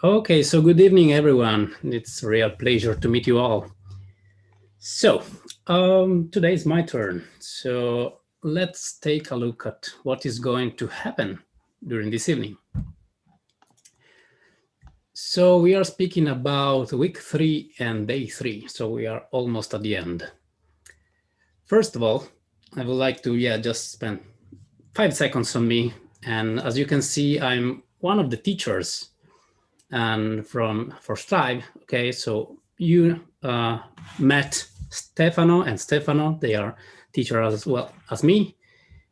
Okay, so good evening, everyone. It's a real pleasure to meet you all. So today is my turn. So let's take a look at what is going to happen during this evening. So we are speaking about week 3 and day 3. So we are almost at the end. First of all, I would like to just spend 5 seconds on me. And as you can see, I'm one of the teachers and for Strive. Okay, so you met Stefano and Stefano. They are teachers as well as me,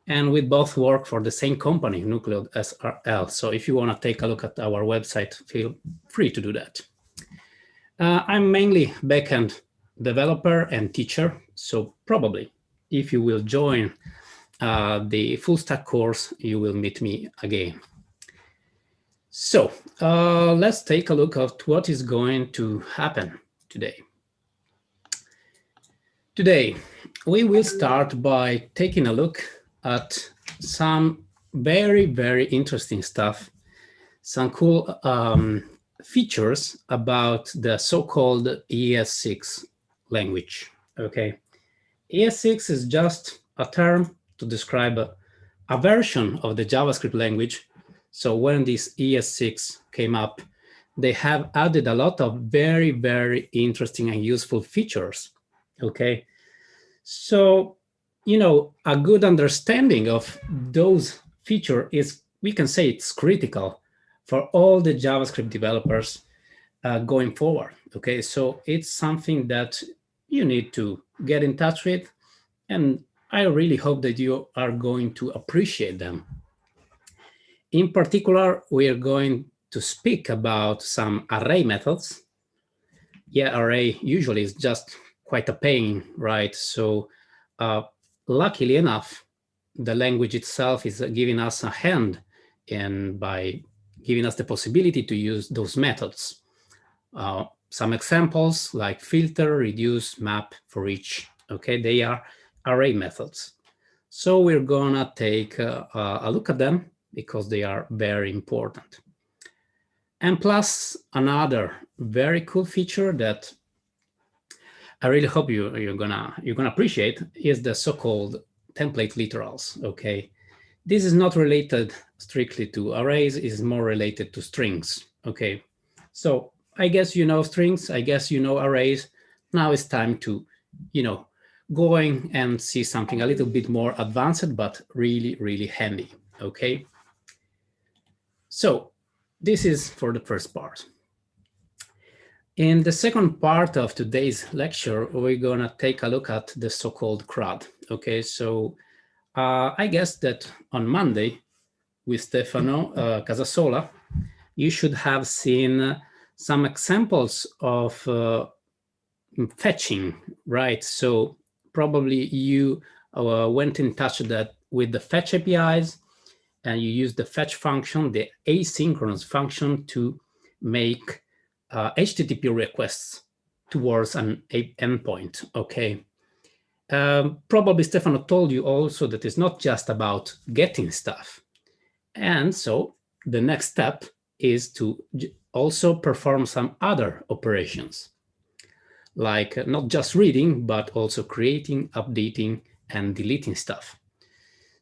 and we both work for the same company, Nucleo SRL. So if you want to take a look at our website, feel free to do that. I'm mainly backend developer and teacher. So probably if you will join the full stack course, you will meet me again. So let's take a look at what is going to happen today. Today, we will start by taking a look at some very, very interesting stuff, some cool features about the so-called ES6 language, okay? ES6 is just a term to describe a version of the JavaScript language. So when this ES6 came up, they have added a lot of very, very interesting and useful features, okay? So, a good understanding of those features is, we can say it's critical for all the JavaScript developers going forward, okay? So it's something that you need to get in touch with, and I really hope that you are going to appreciate them. In particular, we are going to speak about some array methods. Yeah, array usually is just quite a pain, right? So luckily enough, the language itself is giving us a hand and by giving us the possibility to use those methods. Some examples like filter, reduce, map, forEach, okay? They are array methods. So we're gonna take a look at them because they are very important. And plus another very cool feature that I really hope you're gonna appreciate is the so-called template literals, okay? This is not related strictly to arrays, it's more related to strings, okay? So I guess you know strings, I guess you know arrays. Now it's time to, going and see something a little bit more advanced, but really, really handy, okay? So this is for the first part. In the second part of today's lecture, we're gonna take a look at the so-called CRUD, okay? So I guess that on Monday with Stefano Casasola, you should have seen some examples of fetching, right? So probably you went in touch with the fetch APIs, and you use the fetch function, the asynchronous function, to make HTTP requests towards an endpoint, okay? Probably Stefano told you also that it's not just about getting stuff. And so the next step is to also perform some other operations, like not just reading, but also creating, updating, and deleting stuff.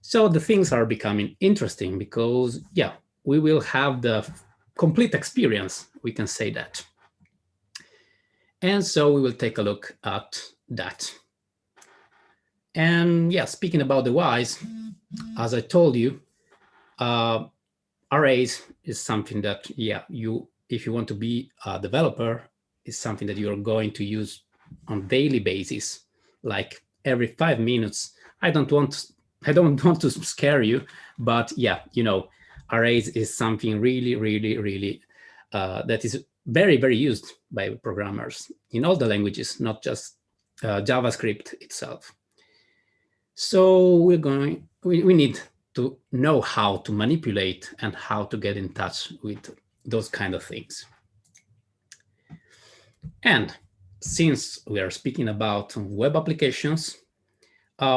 So the things are becoming interesting because, yeah, we will have the complete experience, we can say that. And so we will take a look at that. And yeah, speaking about the whys, as I told you, arrays is something that, yeah, if you want to be a developer, is something that you're going to use on daily basis, like every 5 minutes. I don't want to scare you, but yeah, arrays is something really, really, really that is very, very used by programmers in all the languages, not just JavaScript itself. So we need to know how to manipulate and how to get in touch with those kind of things. And since we are speaking about web applications,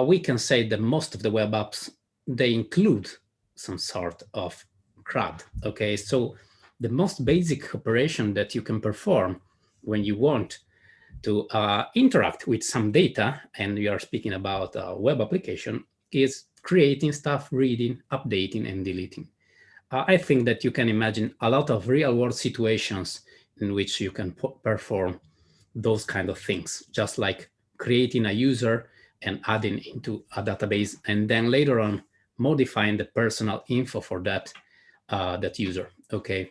we can say that most of the web apps, they include some sort of CRUD, okay? So the most basic operation that you can perform when you want to interact with some data, and we are speaking about a web application, is creating stuff, reading, updating, and deleting. I think that you can imagine a lot of real-world situations in which you can perform those kind of things, just like creating a user and adding into a database, and then later on modifying the personal info for that that user. Okay.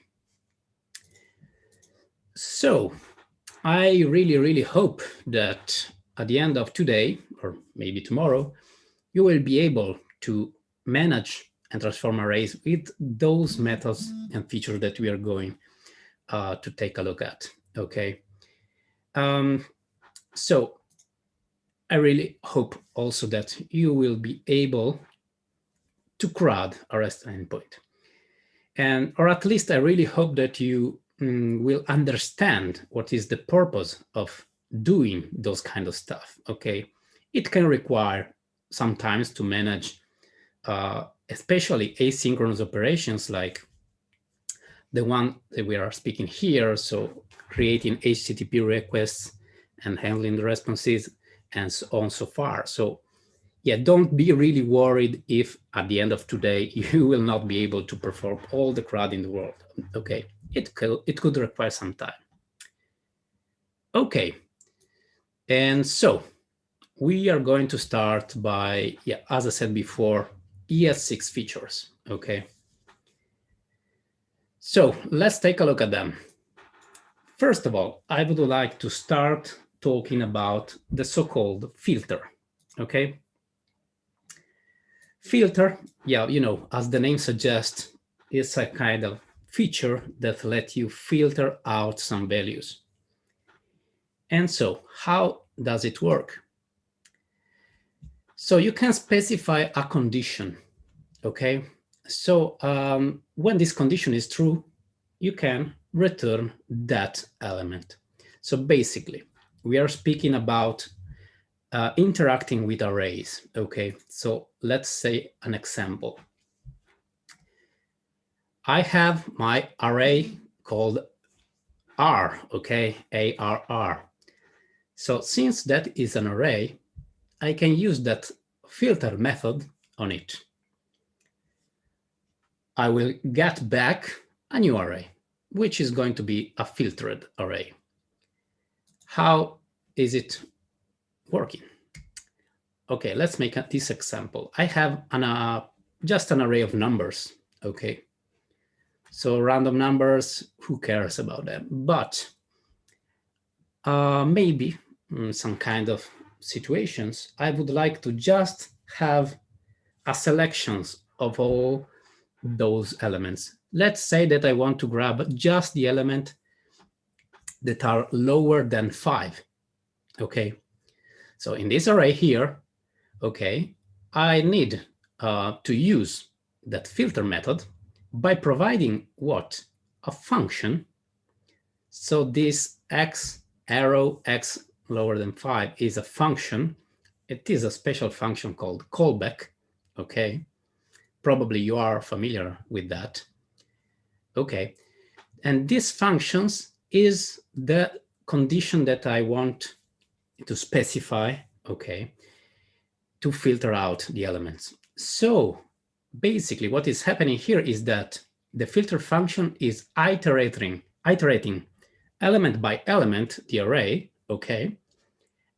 So I really hope that at the end of today, or maybe tomorrow, you will be able to manage and transform arrays with those methods and features that we are going to take a look at. Okay. So I really hope also that you will be able to CRUD a REST endpoint. And, or at least I really hope that you will understand what is the purpose of doing those kind of stuff, okay? It can require sometimes to manage especially asynchronous operations like the one that we are speaking here, so creating HTTP requests and handling the responses and so on so far. So yeah, don't be really worried if at the end of today you will not be able to perform all the CRUD in the world. Okay, it could require some time. Okay, and so we are going to start by, yeah, as I said before, ES6 features. Okay, so let's take a look at them. First of all, I would like to start talking about the so-called filter. Okay. Filter, yeah, you know, as the name suggests, is a kind of feature that lets you filter out some values. And so how does it work? So you can specify a condition, okay? So when this condition is true, you can return that element. So basically, we are speaking about interacting with arrays, okay? So let's say an example. I have my array called R, okay, ARR. So since that is an array, I can use that filter method on it. I will get back a new array, which is going to be a filtered array. How is it working? Okay, let's make this example. I have just an array of numbers, okay? So random numbers, who cares about them? But maybe in some kind of situations, I would like to just have a selections of all those elements. Let's say that I want to grab just the element that are lower than 5, okay? So in this array here, okay, I need to use that filter method by providing what? A function. So this x arrow x lower than 5 is a function. It is a special function called callback, okay? Probably you are familiar with that. Okay, and this functions is the condition that I want to specify, okay, to filter out the elements. So basically what is happening here is that the filter function is iterating element by element the array, okay,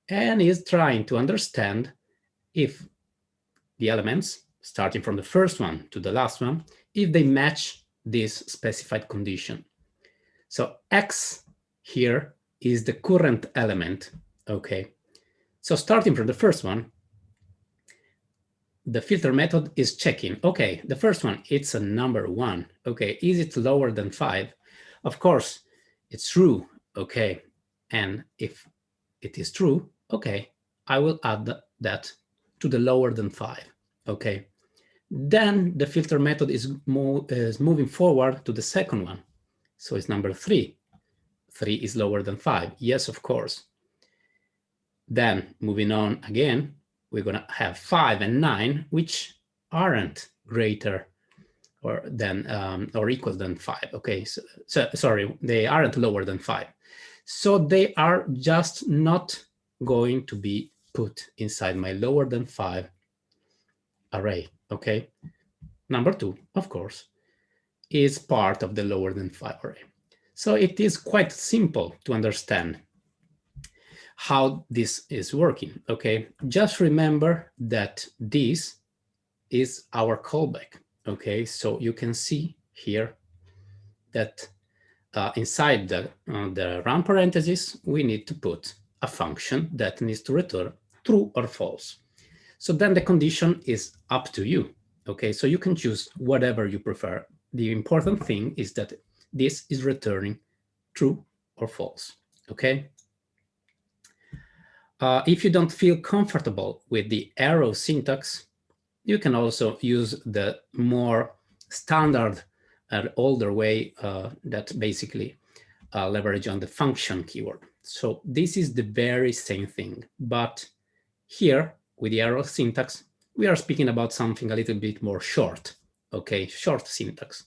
and is trying to understand if the elements, starting from the first one to the last one, if they match this specified condition. So X here is the current element, okay? So starting from the first one, the filter method is checking, okay, the first one, it's a number 1, okay, is it lower than 5? Of course, it's true, okay, and if it is true, okay, I will add that to the lower than 5, okay. Then the filter method is moving forward to the second one. So it's number 3. 3 is lower than 5. Yes, of course. Then moving on again, we're going to have 5 and 9, which aren't greater or than or equal than 5. Okay, so sorry, they aren't lower than 5. So they are just not going to be put inside my lower than 5 array. Okay. Number 2, of course, is part of the lower than 5 array. So it is quite simple to understand how this is working. Okay, just remember that this is our callback. Okay, so you can see here that inside the round parentheses, we need to put a function that needs to return true or false. So then the condition is up to you. Okay, so you can choose whatever you prefer. The important thing is that this is returning true or false. Okay. If you don't feel comfortable with the arrow syntax, you can also use the more standard and older way that basically leverage on the function keyword. So this is the very same thing, but here with the arrow syntax, we are speaking about something a little bit more short, okay, short syntax.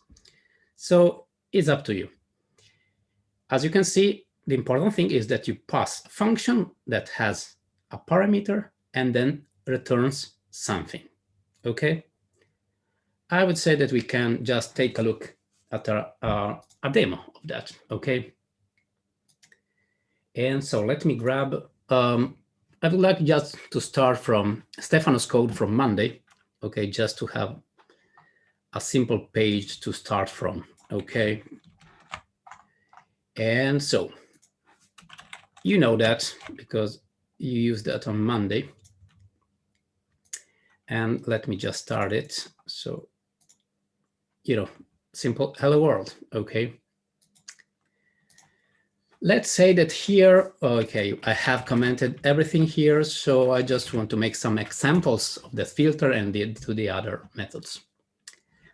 So it's up to you. As you can see, the important thing is that you pass a function that has a parameter and then returns something, okay? I would say that we can just take a look at a demo of that, okay? And so let me grab, I would like just to start from Stefano's code from Monday, okay, just to have a simple page to start from, okay? And so you know that because you used that on Monday. And let me just start it. So, you know, simple hello world, okay? Let's say that here, okay, I have commented everything here, so I just want to make some examples of the filter and to the other methods.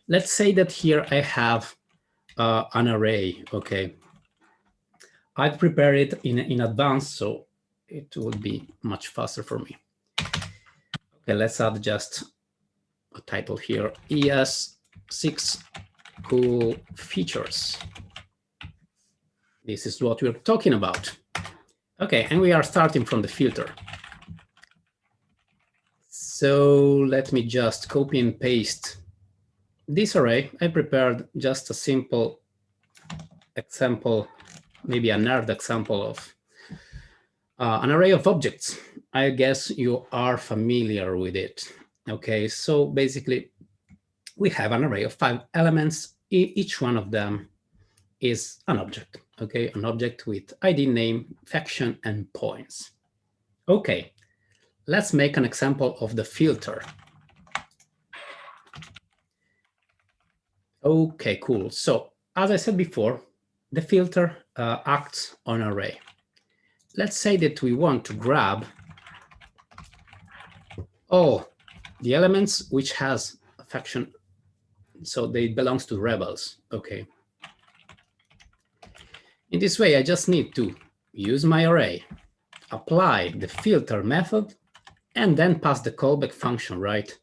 Let's say that here I have an array, okay? I've prepared it in advance, so it will be much faster for me. Okay, let's add just a title here, ES6 cool features. This is what we're talking about. Okay, and we are starting from the filter. So let me just copy and paste this array. I prepared just a simple example, maybe a nerd example of an array of objects. I guess you are familiar with it. Okay, so basically we have an array of 5 elements. Each one of them is an object, okay? An object with ID, name, faction, and points. Okay, let's make an example of the filter. Okay, cool. So as I said before, the filter acts on an array. Let's say that we want to grab all the elements which has a faction, so they belongs to rebels, okay? In this way, I just need to use my array, apply the filter method, and then pass the callback function, right?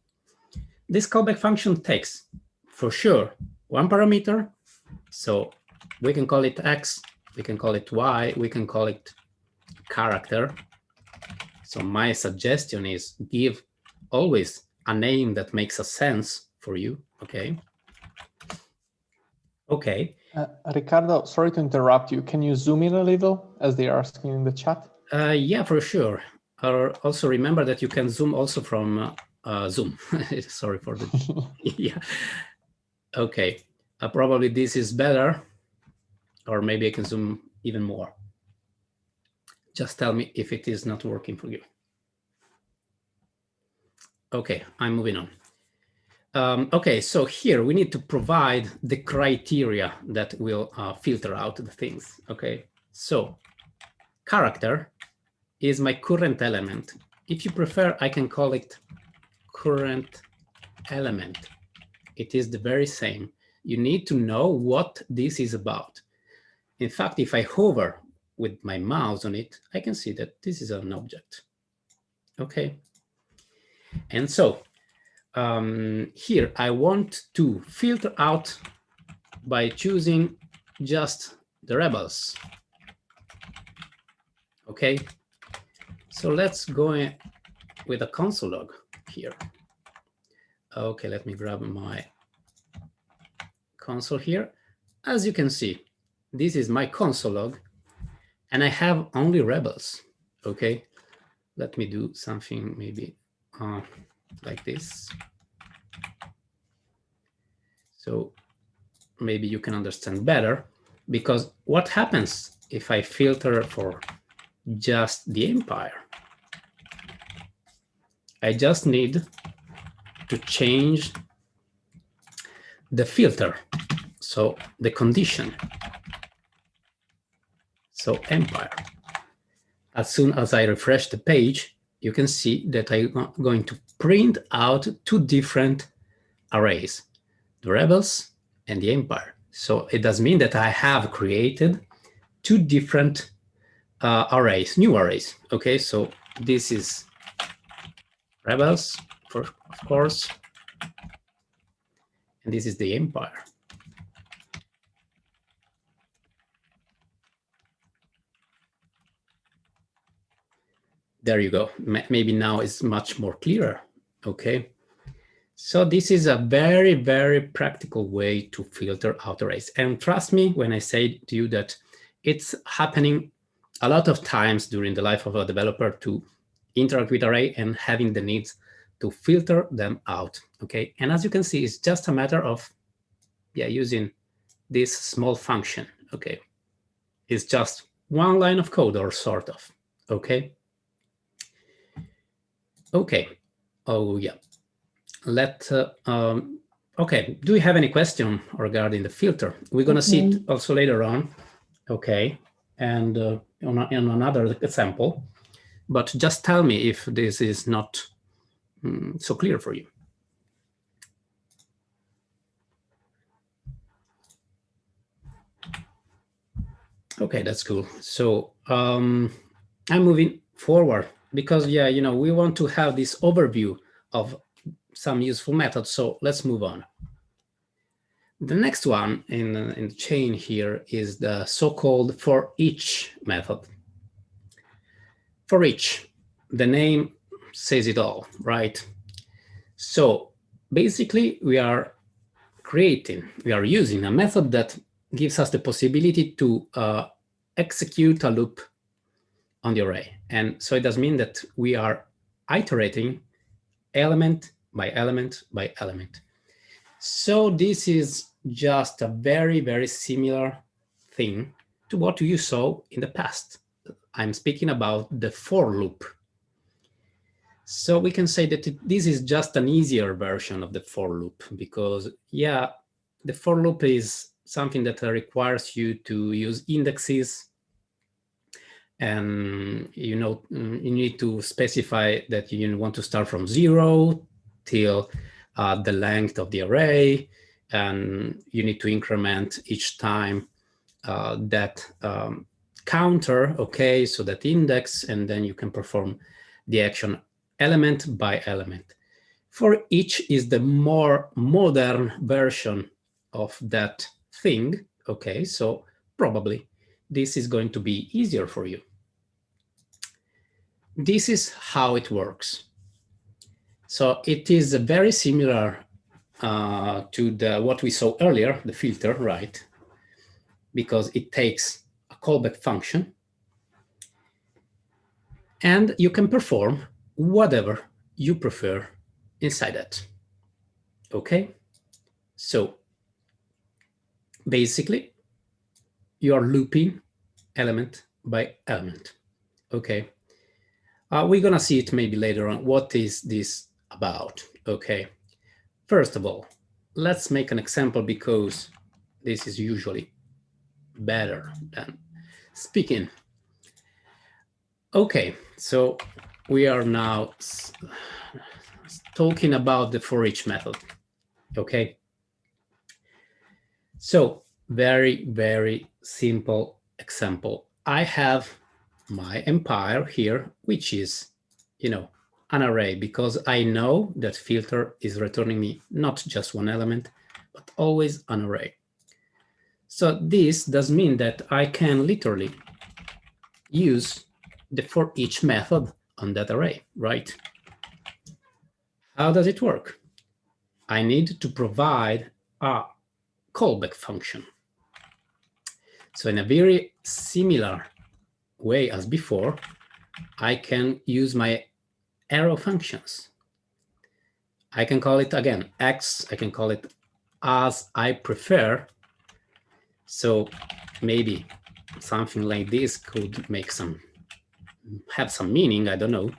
This callback function takes, for sure, one parameter. So we can call it X, we can call it Y, we can call it character. So my suggestion is give always a name that makes a sense for you, okay? Okay. Ricardo, sorry to interrupt you. Can you zoom in a little as they are asking in the chat? Yeah, for sure. Also remember that you can zoom also from Zoom. Sorry for the, yeah. Okay, probably this is better, or maybe I can zoom even more. Just tell me if it is not working for you. Okay, I'm moving on. Okay, so here we need to provide the criteria that will filter out the things, okay? So character is my current element. If you prefer, I can call it current element. It is the very same. You need to know what this is about. In fact, if I hover with my mouse on it, I can see that this is an object, okay? And so here I want to filter out by choosing just the rebels. Okay, so let's go with a console log here. Okay, let me grab my console here. As you can see, this is my console log, and I have only rebels. Okay, let me do something maybe like this. So maybe you can understand better, because what happens if I filter for just the empire? I just need to change the filter, so the condition. So empire. As soon as I refresh the page, you can see that I'm going to print out two different arrays, the rebels and the empire. So it does mean that I have created two different arrays, new arrays. Okay, so this is rebels, of course, and this is the empire. There you go. Maybe now it's much more clearer. Okay. So this is a very, very practical way to filter out arrays. And trust me when I say to you that it's happening a lot of times during the life of a developer to interact with array and having the needs to filter them out. Okay. And as you can see, it's just a matter of using this small function. Okay. It's just one line of code, or sort of. Okay. Okay. Oh, yeah. Okay. Do you have any question regarding the filter? We're going to see it also later on. Okay. And on another example. But just tell me if this is not so clear for you. Okay, that's cool. So I'm moving forward because, we want to have this overview of some useful methods. So let's move on. The next one in the chain here is the so-called forEach method. forEach, the name says it all, right? So basically, we are using a method that gives us the possibility to execute a loop on the array. And so it does mean that we are iterating element by element by element. So this is just a very, very similar thing to what you saw in the past. I'm speaking about the for loop. So we can say that this is just an easier version of the for loop because, the for loop is something that requires you to use indexes. And, you need to specify that you want to start from 0 till the length of the array. And you need to increment each time that counter, okay, so that index, and then you can perform the action element by element. forEach is the more modern version of that thing, okay, so probably this is going to be easier for you. This is how it works. So it is very similar to what we saw earlier, the filter, right? Because it takes a callback function, and you can perform whatever you prefer inside it. Okay? So basically, you are looping element by element. Okay? We're going to see it maybe later on. What is this about? Okay. First of all, let's make an example because this is usually better than speaking. Okay, so we are now talking about the forEach method. Okay. So very, very simple example. I have my empire here, which is, an array because I know that filter is returning me not just one element, but always an array. So this does mean that I can literally use the forEach method on that array, right? How does it work? I need to provide a callback function. So in a very similar way as before, I can use my arrow functions. I can call it, again, X. I can call it as I prefer. So maybe something like this could have some meaning, I don't know.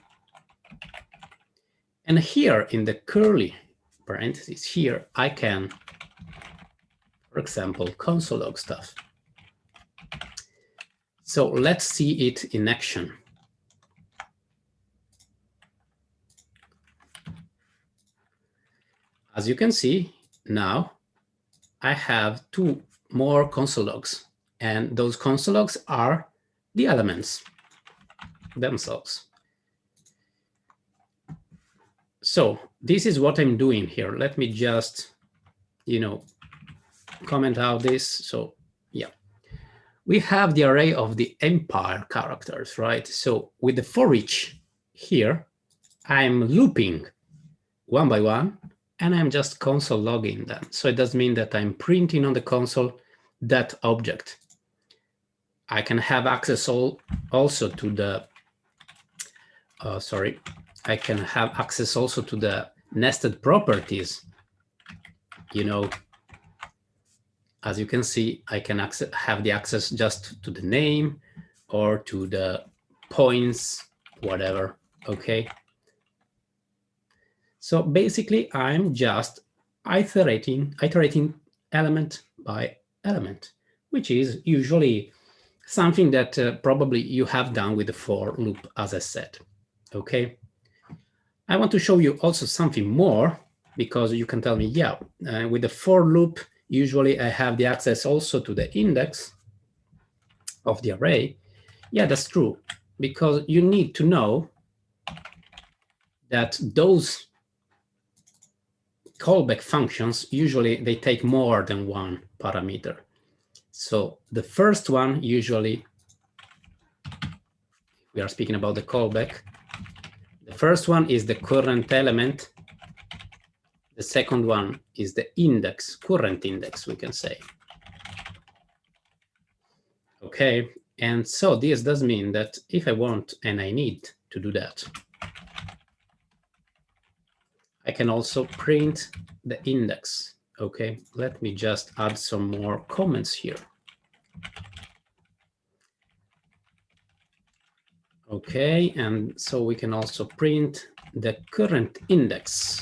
And here in the curly parentheses here, I can, for example, console log stuff. So let's see it in action. As you can see, now I have 2 more console logs, and those console logs are the elements themselves. So this is what I'm doing here. Let me just, comment out this. So yeah, we have the array of the empire characters, right? So with the forEach here, I'm looping one by one, and I'm just console logging them. So it does mean that I'm printing on the console that object. I can have access also to the, I can have access also to the nested properties. As you can see, I can have the access just to the name or to the points, whatever, okay? So basically, I'm just iterating element by element, which is usually something that probably you have done with the for loop, as I said, okay? I want to show you also something more, because you can tell me, yeah, with the for loop, usually I have the access also to the index of the array. Yeah, that's true, because you need to know that those callback functions, usually they take more than one parameter. So the first one, usually, we are speaking about the callback. The first one is the current element. The second one is the index, current index, we can say. Okay, and so this does mean that if I want and I need to do that, I can also print the index. Okay, let me just add some more comments here. Okay, and so we can also print the current index.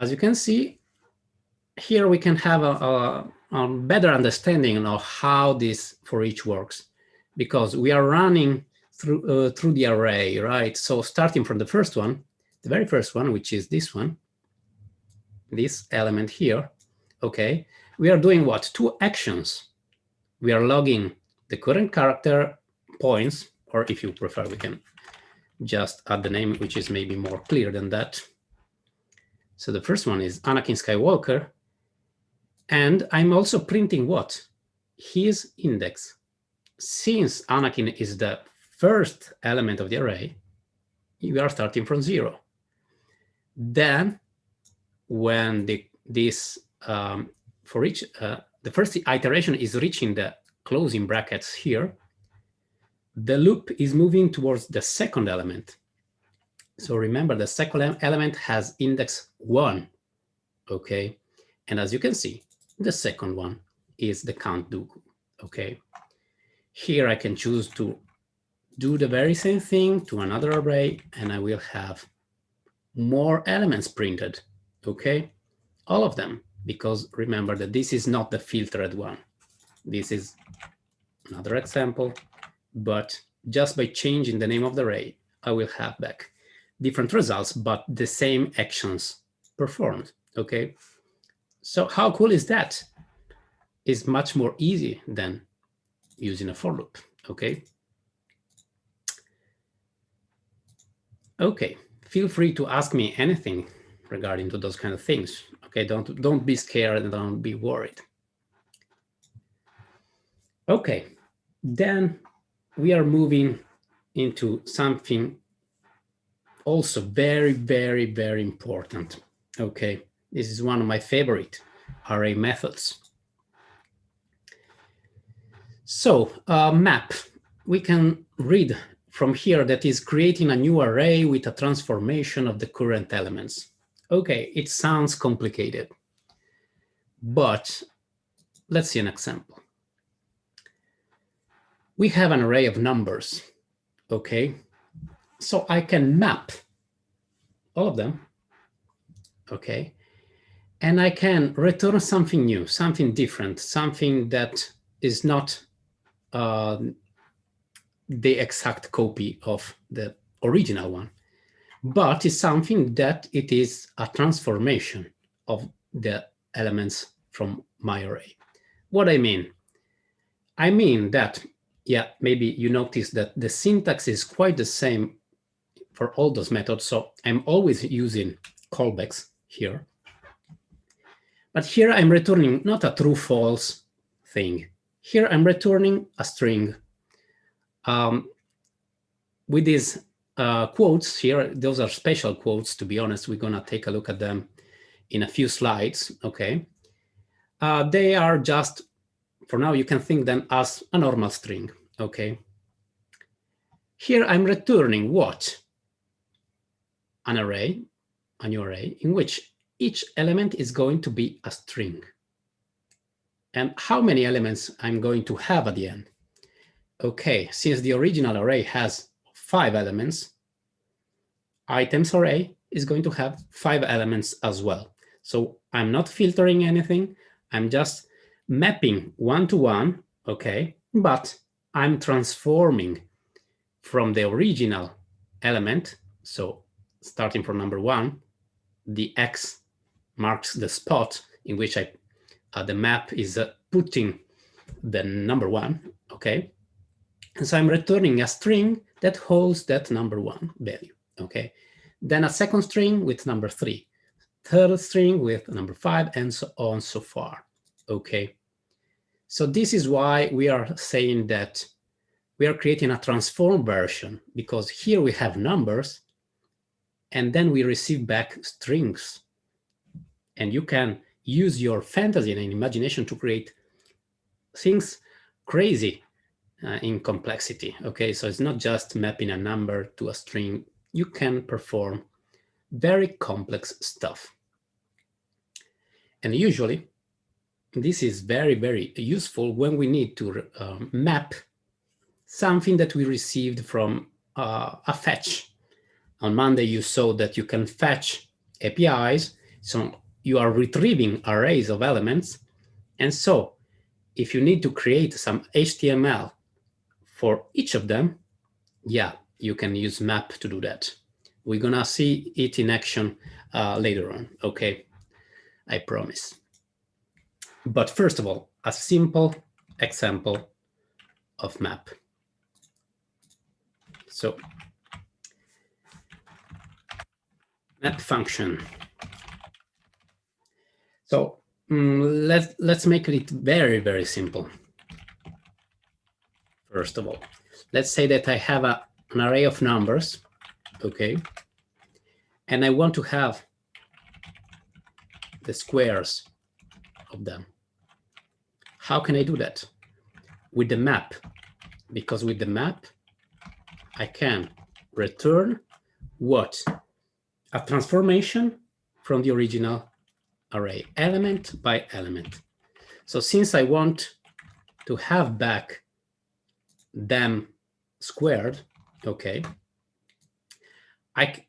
As you can see, here we can have a better understanding of how this forEach works, because we are running through the array, right? So starting from the first one, the very first one, which is this one, this element here, okay, we are doing what? 2 actions. We are logging the current character points, or if you prefer, we can just add the name, which is maybe more clear than that. So the first one is Anakin Skywalker. And I'm also printing what? His index. Since Anakin is the first element of the array, we are starting from 0. Then when this forEach, the first iteration is reaching the closing brackets here, the loop is moving towards the second element. So remember, the second element has index 1, okay? And as you can see, the second one is the count Dooku, okay? Here I can choose to do the very same thing to another array, and I will have more elements printed, okay? All of them, because remember that this is not the filtered one. This is another example, but just by changing the name of the array, I will have back different results, but the same actions performed, okay? So how cool is that? It's much more easy than using a for loop, okay? Okay, feel free to ask me anything regarding to those kind of things. Okay, don't be scared and don't be worried. Okay, then we are moving into something also very, very, very important. Okay, this is one of my favorite array methods. So map, we can read from here that is creating a new array with a transformation of the current elements. Okay, it sounds complicated, but let's see an example. We have an array of numbers, okay? So I can map all of them, okay? And I can return something new, something different, something that is not the exact copy of the original one, but it's something that it is a transformation of the elements from my array. What I mean? I mean that, yeah, maybe you notice that the syntax is quite the same for all those methods. So I'm always using callbacks here. But here I'm returning not a true false thing. Here I'm returning a string. With these quotes here, those are special quotes, to be honest. We're going to take a look at them in a few slides, okay? They are just, for now, you can think them as a normal string, okay? Here I'm returning what? An array, a new array, in which each element is going to be a string. And how many elements I'm going to have at the end? Okay, since the original array has 5 elements, items array is going to have 5 elements as well. So I'm not filtering anything. I'm just mapping one-to-one, okay? But I'm transforming from the original element, so starting from number 1, the X marks the spot in which the map is putting the number 1, okay? And so I'm returning a string that holds that number 1 value, okay? Then a second string with number 3, third string with number 5, and so on so far, okay? So this is why we are saying that we are creating a transform version, because here we have numbers, and then we receive back strings. And you can use your fantasy and imagination to create things crazy in complexity, okay? So it's not just mapping a number to a string. You can perform very complex stuff. And usually, this is very, very useful when we need to map something that we received from a fetch. On Monday, you saw that you can fetch APIs. So you are retrieving arrays of elements. And so if you need to create some HTML for each of them, yeah, you can use map to do that. We're going to see it in action later on, okay? I promise. But first of all, a simple example of map. So map function. So let's make it very, very simple. First of all, let's say that I have an array of numbers, okay? And I want to have the squares of them. How can I do that? With the map, because with the map, I can return what? A transformation from the original array, element by element. So since I want to have back them squared, okay,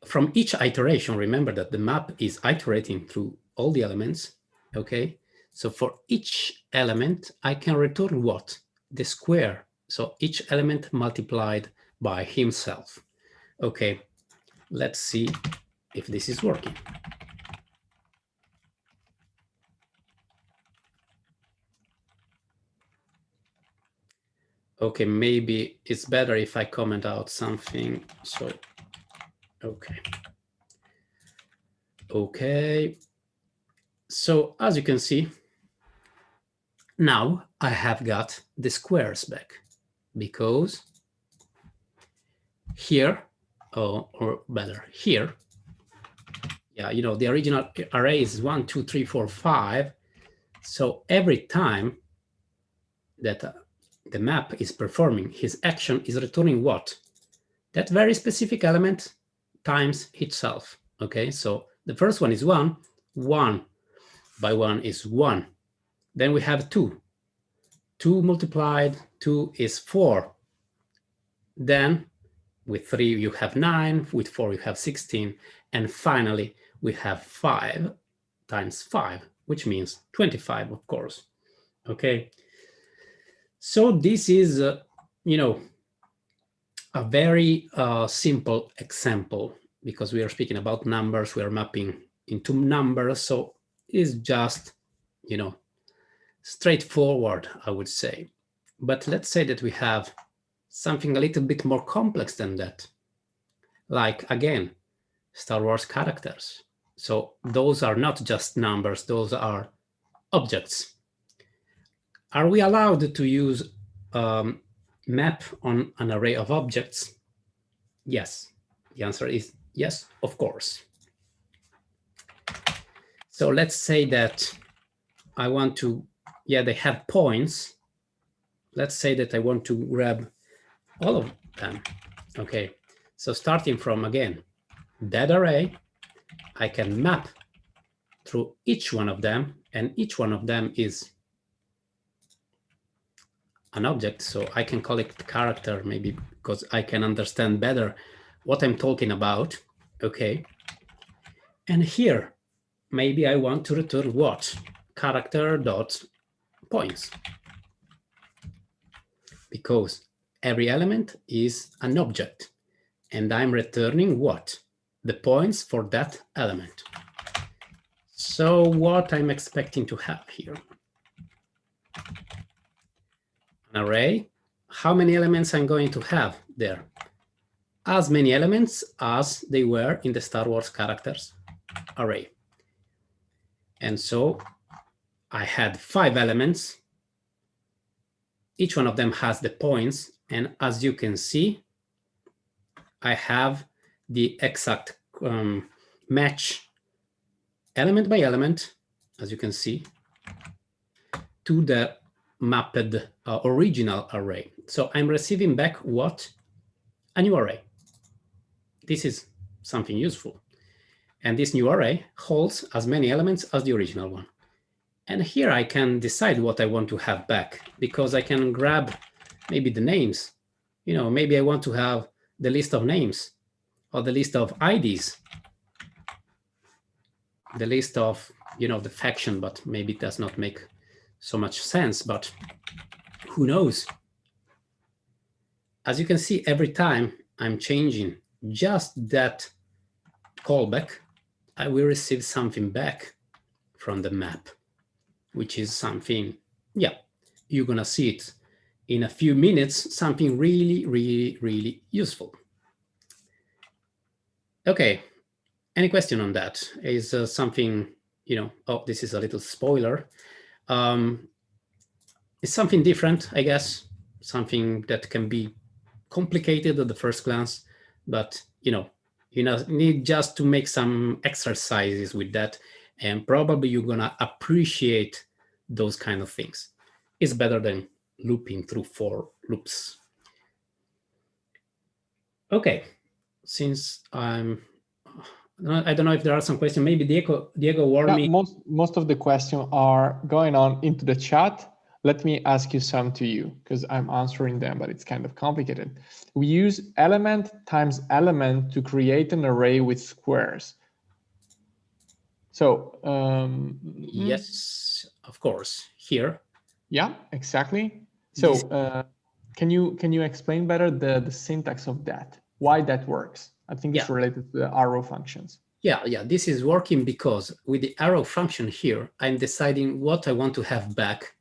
from each iteration, remember that the map is iterating through all the elements, okay? So for each element, I can return what? The square. So each element multiplied by himself. Okay, let's see if this is working. Okay, maybe it's better if I comment out something. So, Okay. Okay. So as you can see, now I have got the squares back, because here, or better here, yeah, you know, the original array is 1, 2, 3, 4, 5. So every time that the map is performing his action is returning what? That very specific element times itself. Okay, so the first one is 1. 1 by 1 is 1. Then we have 2. 2 multiplied 2 is 4. Then with 3 you have 9. With 4 you have 16. And finally we have 5 times 5, which means 25, of course. Okay. So this is, you know, a very simple example, because we are speaking about numbers. We are mapping into numbers. So it's just, you know, straightforward, I would say. But let's say that we have something a little bit more complex than that. Like, again, Star Wars characters. So those are not just numbers, those are objects. Are we allowed to use map on an array of objects? Yes. The answer is yes, of course. So let's say that I want to, yeah, they have points. Let's say that I want to grab all of them. Okay, so starting from, again, that array, I can map through each one of them, and each one of them is an object. So I can call it character, maybe because I can understand better what I'm talking about. Okay, and here, maybe I want to return what? Character dot points, because every element is an object, and I'm returning what? The points for that element. So what I'm expecting to have here? An array. How many elements I'm going to have there? As many elements as they were in the Star Wars characters array. And so I had 5 elements. Each one of them has the points. And as you can see, I have the exact match element by element, as you can see, to the mapped original array. So I'm receiving back what? A new array. This is something useful. And this new array holds as many elements as the original one. And here I can decide what I want to have back, because I can grab maybe the names. You know, maybe I want to have the list of names, or the list of IDs, the list of, you know, the faction, but maybe it does not make so much sense, but who knows? As you can see, every time I'm changing just that callback, I will receive something back from the map, which is something, yeah, you're gonna see it in a few minutes, something really, really, really useful. Okay, any question on that? Is something, you know, oh, this is a little spoiler. It's something different, I guess, something that can be complicated at the first glance, but you need just to make some exercises with that, and probably you're gonna appreciate those kind of things. It's better than looping through for loops. Okay, since I don't know if there are some questions. Maybe Diego warned me. Most of the questions are going on into the chat. Let me ask you some to you, because I'm answering them, but it's kind of complicated. We use element times element to create an array with squares. So yes, of course, here. Yeah, exactly. So can you explain better the syntax of that? Why that works? I think it's related to the arrow functions. Yeah, this is working because with the arrow function here, I'm deciding what I want to have back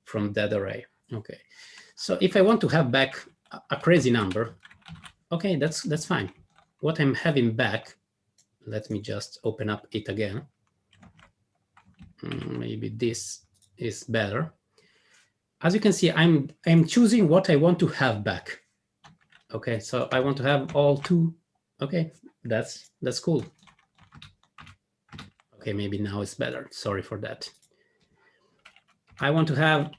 from that array. Okay, so if I want to have back a crazy number, okay, that's fine. what I'm having back, let me just open up it again. Maybe this is better. As you can see, I'm choosing what I want to have back. Okay, so I want to have all 2. Okay, that's cool. Okay, maybe now it's better. Sorry for that. I want to have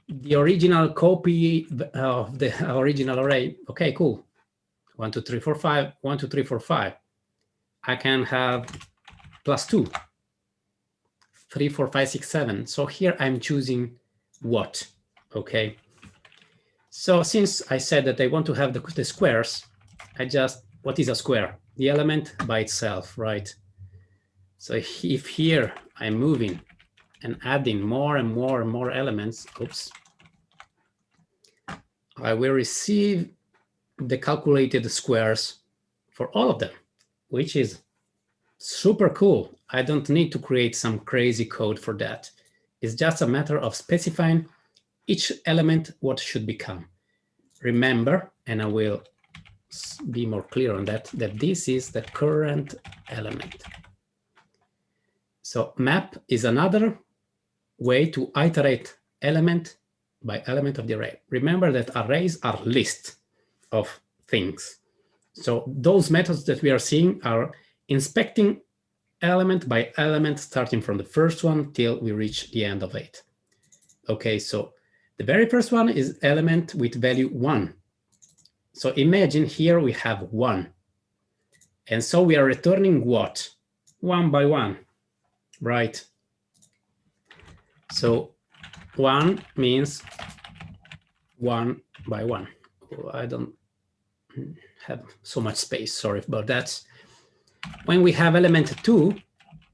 the original copy of the original array. Okay, cool. 1, 2, 3, 4, 5. 1, 2, 3, 4, 5. I can have +2. 3, 4, 5, 6, 7. So here I'm choosing what. Okay. So since I said that I want to have the squares, what is a square? The element by itself, right? So if here I'm moving and adding more and more and more elements, oops, I will receive the calculated squares for all of them, which is super cool. I don't need to create some crazy code for that. It's just a matter of specifying each element what should become. Remember, and I will be more clear on that this is the current element. So map is another way to iterate element by element of the array. Remember that arrays are lists of things. So those methods that we are seeing are inspecting element by element, starting from the first one till we reach the end of it. Okay, so the very first one is element with value 1. So imagine here we have 1. And so we are returning what? 1 by 1, right? So 1 means 1 by 1. Oh, I don't have so much space, sorry about that. When we have element 2,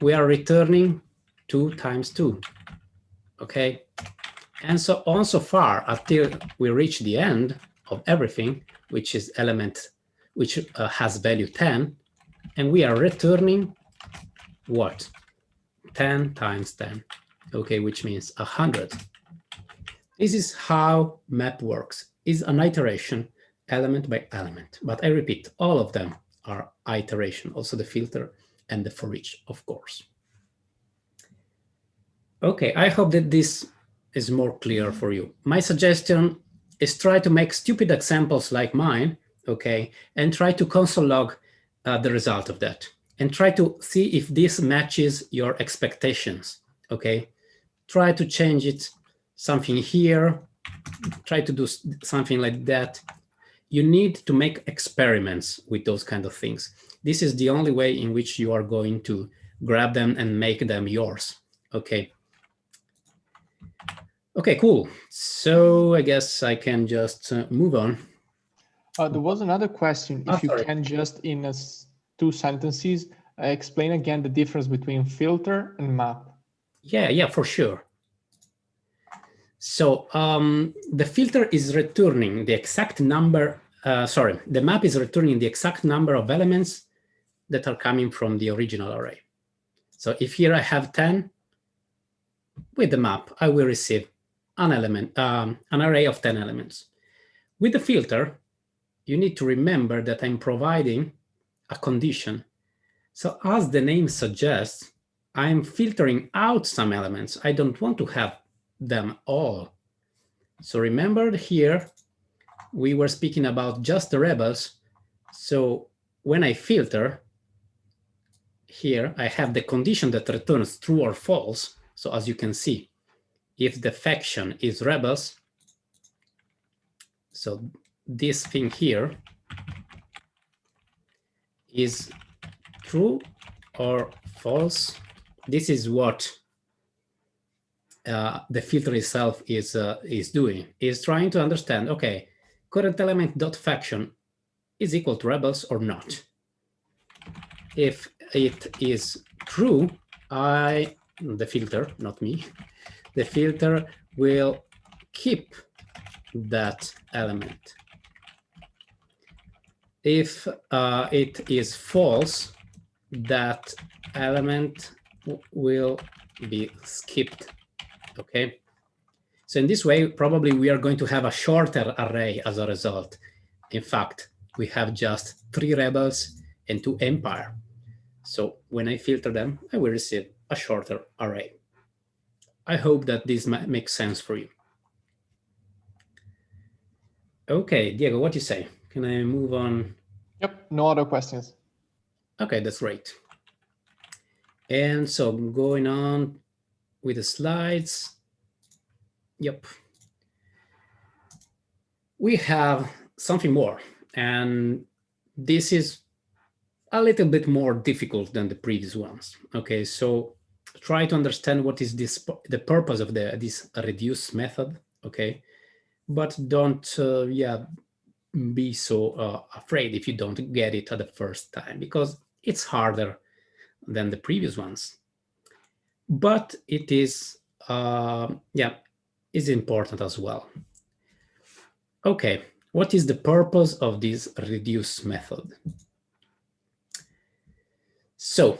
we are returning 2 times 2, okay? And so on so far until we reach the end of everything, which is element which has value 10, and we are returning what? 10 times 10, okay, which means 100. This is how map works. It's an iteration, element by element. But I repeat, all of them are iteration, also the filter and the forEach, of course. Okay, I hope that this is more clear for you. My suggestion is try to make stupid examples like mine, okay, and try to console log the result of that, and try to see if this matches your expectations, okay? Try to change it, something here, try to do something like that. You need to make experiments with those kind of things. This is the only way in which you are going to grab them and make them yours, okay? Okay, cool. So I guess I can just move on. There was another question. If you can just in 2 sentences explain again the difference between filter and map. Yeah, for sure. So the filter is returning the exact number, the map is returning the exact number of elements that are coming from the original array. So if here I have 10, with the map, I will receive an element, an array of 10 elements. With the filter, you need to remember that I'm providing a condition. So as the name suggests, I'm filtering out some elements. I don't want to have them all. So remember here, we were speaking about just the rebels. So when I filter, here I have the condition that returns true or false. So as you can see, if the faction is rebels, so this thing here is true or false. This is what the filter itself is doing, is trying to understand, okay, current element dot faction is equal to rebels or not. If it is true, the filter, not me, the filter will keep that element. If it is false, that element will be skipped, okay? So in this way, probably we are going to have a shorter array as a result. In fact, we have just 3 rebels and to empire. So when I filter them, I will receive a shorter array. I hope that this makes sense for you. Okay, Diego, what do you say? Can I move on? Yep, no other questions. Okay, that's great. And so going on with the slides. Yep. We have something more, and this is a little bit more difficult than the previous ones. Okay, so try to understand what is the purpose of this reduce method. Okay, but don't be so afraid if you don't get it at the first time, because it's harder than the previous ones. But it is is important as well. Okay, what is the purpose of this reduce method? So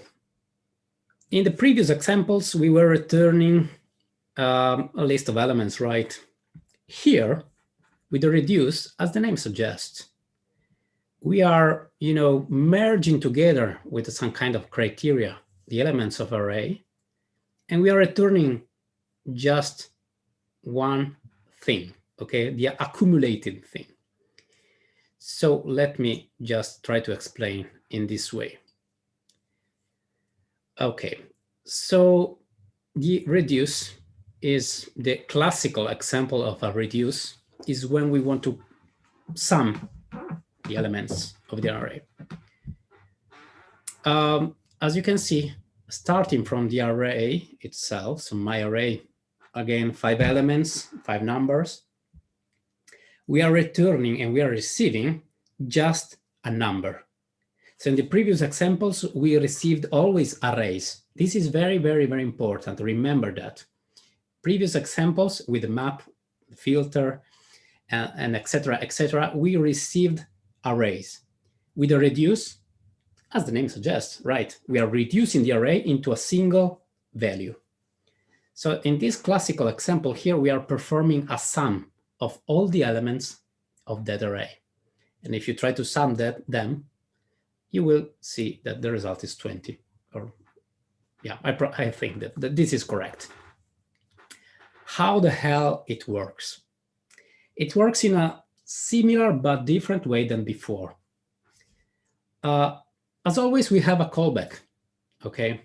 in the previous examples, we were returning a list of elements, right? Here, with the reduce, as the name suggests, we are, merging together with some kind of criteria the elements of array, and we are returning just one thing, okay, the accumulated thing. So let me just try to explain in this way. Okay, so the reduce is the classical example of a reduce is when we want to sum the elements of the array. As you can see, starting from the array itself, so my array, again, 5 elements, 5 numbers, we are returning and we are receiving just a number. So in the previous examples, we received always arrays. This is very, very, very important. Remember that. Previous examples with the map, filter, and etc., we received arrays. With a reduce, as the name suggests, right, we are reducing the array into a single value. So in this classical example here, we are performing a sum of all the elements of that array. And if you try to sum them, you will see that the result is 20. Or yeah, I think that this is correct. How the hell it works? It works in a similar but different way than before. As always, we have a callback. Okay,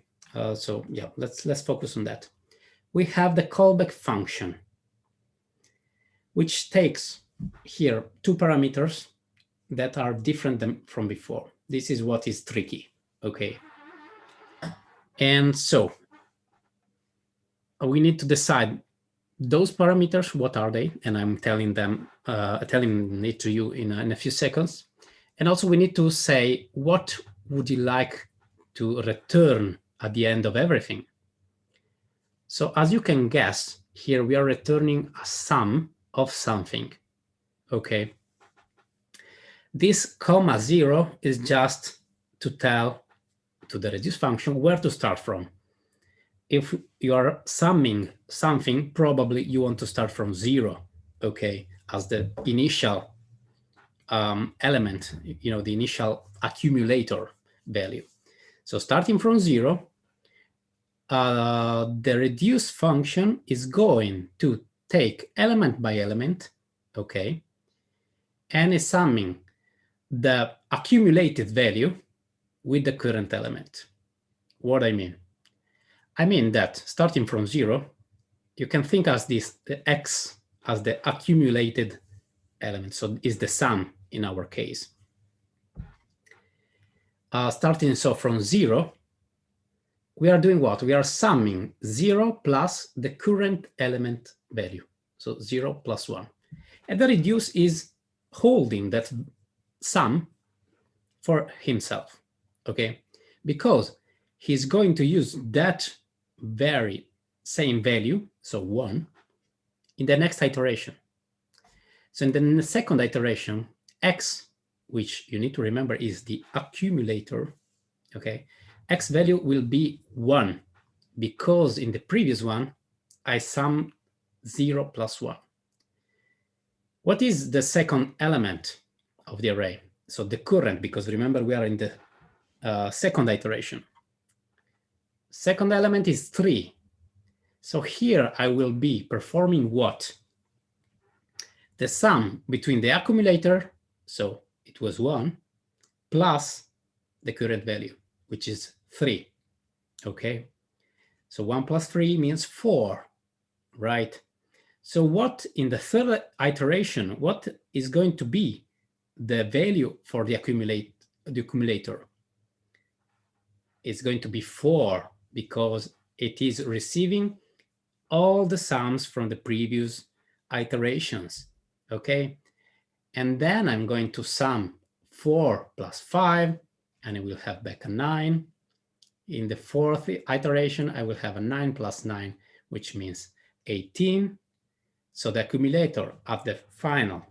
so yeah, let's focus on that. We have the callback function, which takes here 2 parameters that are different than from before. This is what is tricky, okay? And so we need to decide those parameters, what are they? And I'm telling it to you in a few seconds. And also we need to say, what would you like to return at the end of everything? So as you can guess, here we are returning a sum of something, okay? This (0) is just to tell to the reduce function where to start from. If you are summing something, probably you want to start from 0, okay, as the initial element, the initial accumulator value. So starting from 0, the reduce function is going to take element by element, okay, and is summing the accumulated value with the current element. What I mean? I mean that starting from 0, you can think as the x as the accumulated element, so is the sum in our case. Starting from 0, we are doing what? We are summing 0 plus the current element value, so 0 plus 1. And the reduce is holding that sum for himself, okay? Because he's going to use that very same value, so 1, in the next iteration. So in the second iteration, x, which you need to remember is the accumulator, okay? X value will be 1, because in the previous one, I summed 0 plus 1. What is the second element of the array? So the current, because remember we are in the second iteration. Second element is 3. So here I will be performing what? The sum between the accumulator, so it was 1, plus the current value, which is 3. Okay, so 1 plus 3 means 4, right? So what in the third iteration, what is going to be the value for the accumulator? It's going to be 4 because it is receiving all the sums from the previous iterations, okay? And then I'm going to sum 4 plus 5, and I will have back a 9. In the fourth iteration, I will have a 9 plus 9, which means 18. So the accumulator at the final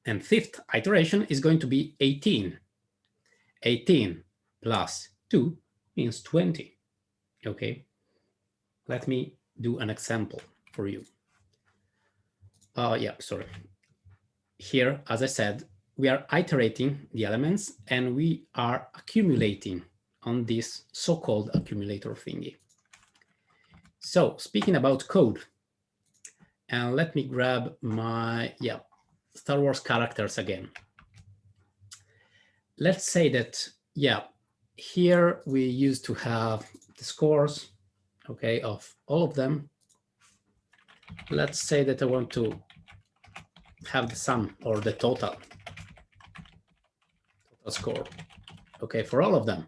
and fifth iteration is going to be 18. 18 plus 2 means 20, okay? Let me do an example for you. Here, as I said, we are iterating the elements and we are accumulating on this so-called accumulator thingy. So speaking about code, and let me grab my, Star Wars characters again. Let's say that, here we used to have the scores, okay, of all of them. Let's say that I want to have the sum or the total score, okay, for all of them.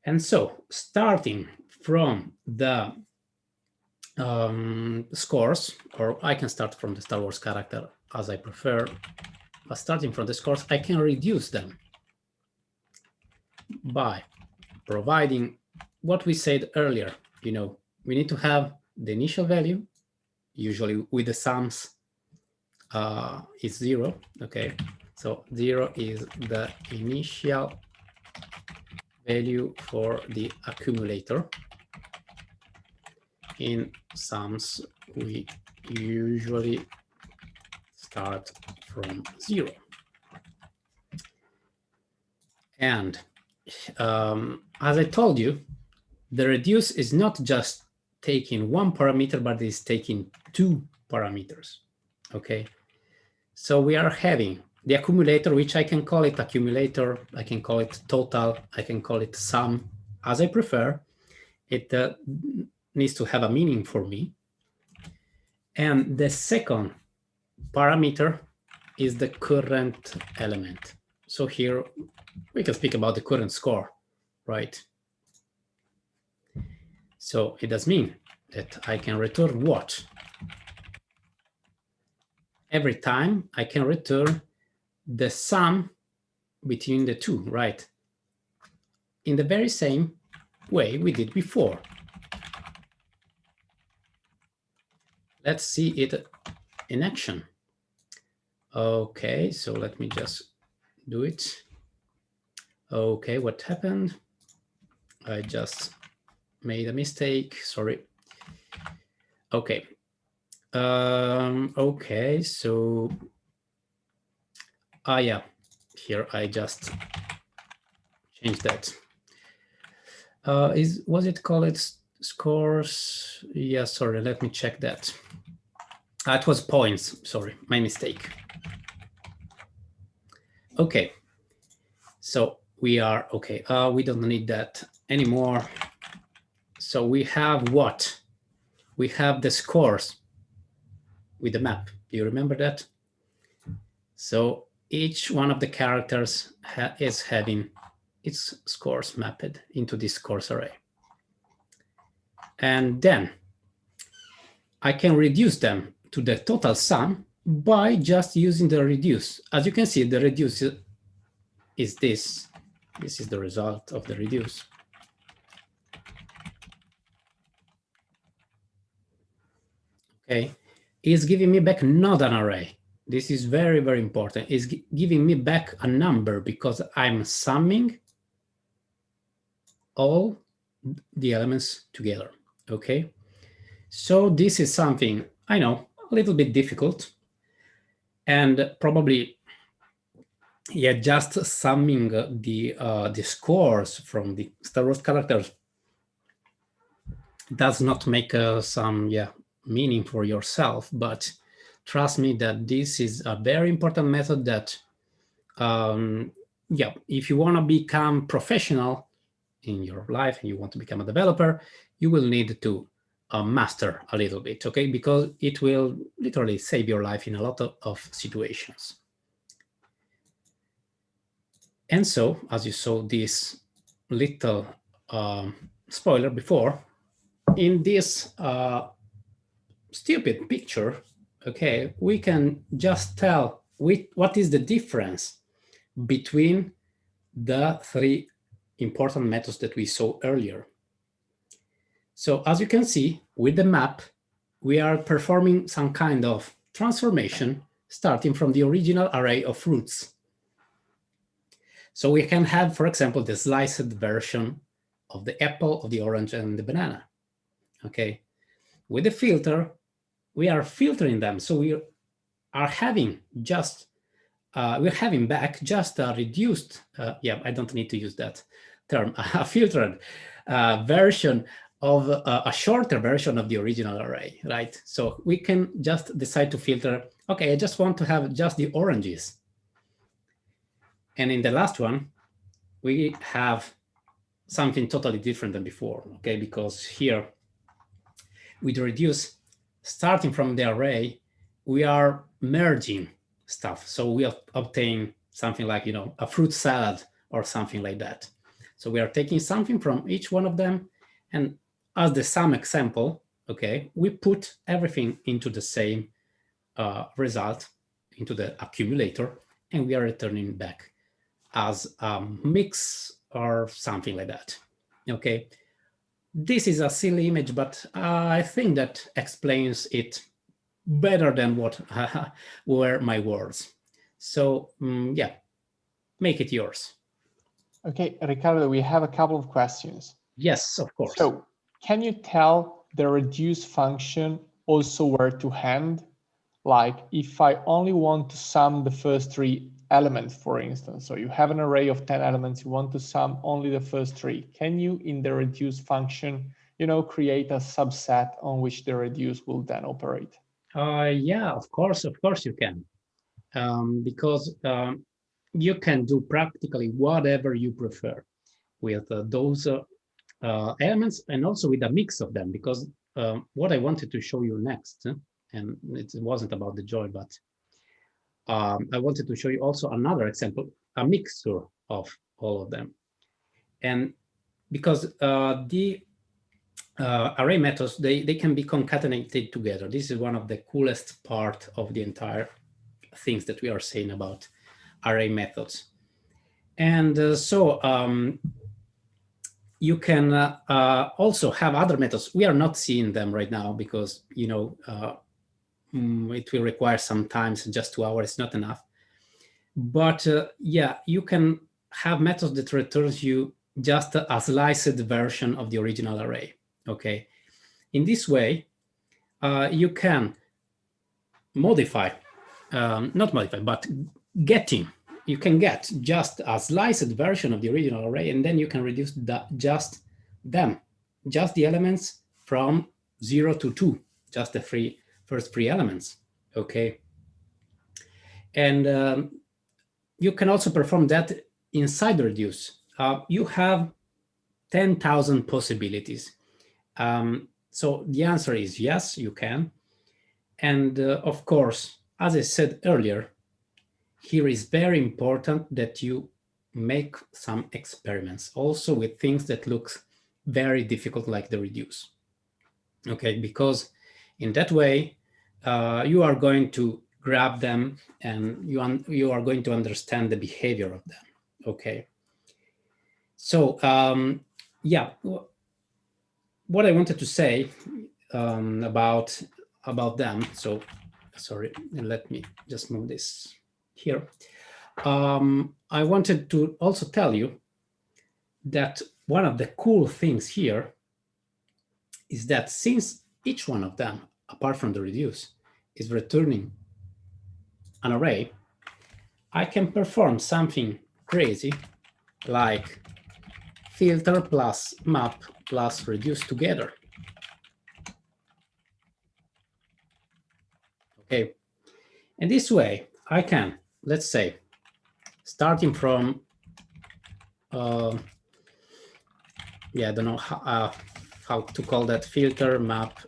And so starting from the scores, or I can start from the Star Wars character as I prefer, but starting from the scores, I can reduce them by providing what we said earlier. You know, we need to have the initial value, usually with the sums is 0, okay? So 0 is the initial value for the accumulator. In sums, we usually start from 0. And as I told you, the reduce is not just taking one parameter, but it's taking 2 parameters, okay? So we are having the accumulator, which I can call it accumulator, I can call it total, I can call it sum, as I prefer. It needs to have a meaning for me. And the second parameter is the current element. So here we can speak about the current score, right? So it does mean that I can return what? Every time I can return the sum between the two, right? In the very same way we did before. Let's see it in action. Okay, so let me just do it. Okay, what happened? I just made a mistake, sorry. Okay. Okay, so here I just changed that. Was it called scores? Yeah, sorry, let me check that. It was points, sorry, my mistake. Okay, so we are okay. We don't need that anymore. So we have what? We have the scores with the map. Do you remember that? So each one of the characters is having its scores mapped into this scores array. And then I can reduce them to the total sum by just using the reduce. As you can see, the reduce is this. This is the result of the reduce. Okay, it's giving me back not an array. This is very, very important. It's giving me back a number because I'm summing all the elements together, okay? So this is something, I know, a little bit difficult and probably yeah, just summing the scores from the Star Wars characters does not make some meaning for yourself, but trust me that this is a very important method that if you want to become professional in your life and you want to become a developer, you will need to master a little bit, okay? Because it will literally save your life in a lot of situations. And so, as you saw this little spoiler before, in this stupid picture, okay, we can just tell what is the difference between the three important methods that we saw earlier. So as you can see, with the map, we are performing some kind of transformation starting from the original array of roots. So we can have, for example, the sliced version of the apple, of the orange, and the banana. Okay. With the filter, we are filtering them. So we are having just, we're having back just a reduced, I don't need to use that term, a filtered version of a shorter version of the original array, right? So we can just decide to filter, okay, I just want to have just the oranges. And in the last one, we have something totally different than before, okay? Because here, with reduce, starting from the array, we are merging stuff. So we obtain something like, a fruit salad or something like that. So we are taking something from each one of them, and as the sum example, okay, we put everything into the same result, into the accumulator, and we are returning back as a mix or something like that, okay? This is a silly image, but I think that explains it better than what were my words. So make it yours. Okay, Ricardo, we have a couple of questions. Yes, of course. So can you tell the reduce function also where to hand? Like if I only want to sum the first three elements, for instance, so you have an array of 10 elements, you want to sum only the first three. Can you, in the reduce function, create a subset on which the reduce will then operate? Yeah, of course you can. Because you can do practically whatever you prefer with those elements, and also with a mix of them, because what I wanted to show you next, and it wasn't about the joy, but I wanted to show you also another example, a mixture of all of them. And because the array methods, they can be concatenated together. This is one of the coolest part of the entire things that we are saying about array methods. And so you can also have other methods. We are not seeing them right now because, it will require some time, so just 2 hours is not enough. But you can have methods that returns you just a sliced version of the original array, okay? In this way, you can modify, not modify, but you can get just a sliced version of the original array, and then you can reduce just the elements from 0 to 2, just the first three elements, okay? And you can also perform that inside the reduce. You have 10,000 possibilities. So the answer is yes, you can. And of course, as I said earlier, here is very important that you make some experiments also with things that look very difficult, like the reduce. Okay, because in that way, you are going to grab them and you are going to understand the behavior of them. Okay. So what I wanted to say about them. So sorry, let me just move this here. I wanted to also tell you that one of the cool things here is that since each one of them, apart from the reduce, is returning an array, I can perform something crazy like filter plus map plus reduce together. Okay, and this way I can, let's say, starting from, yeah, I don't know how to call that, filter map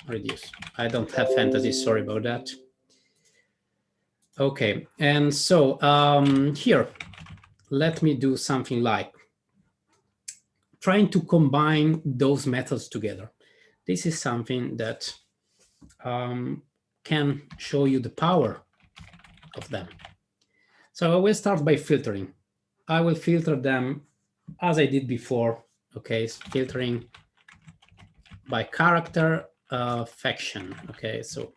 reduce. I don't have fantasy, sorry about that. Okay, and so here, let me do something like trying to combine those methods together. This is something that can show you the power of them. So I will start by filtering. I will filter them as I did before. Okay, so filtering by character faction. Okay, so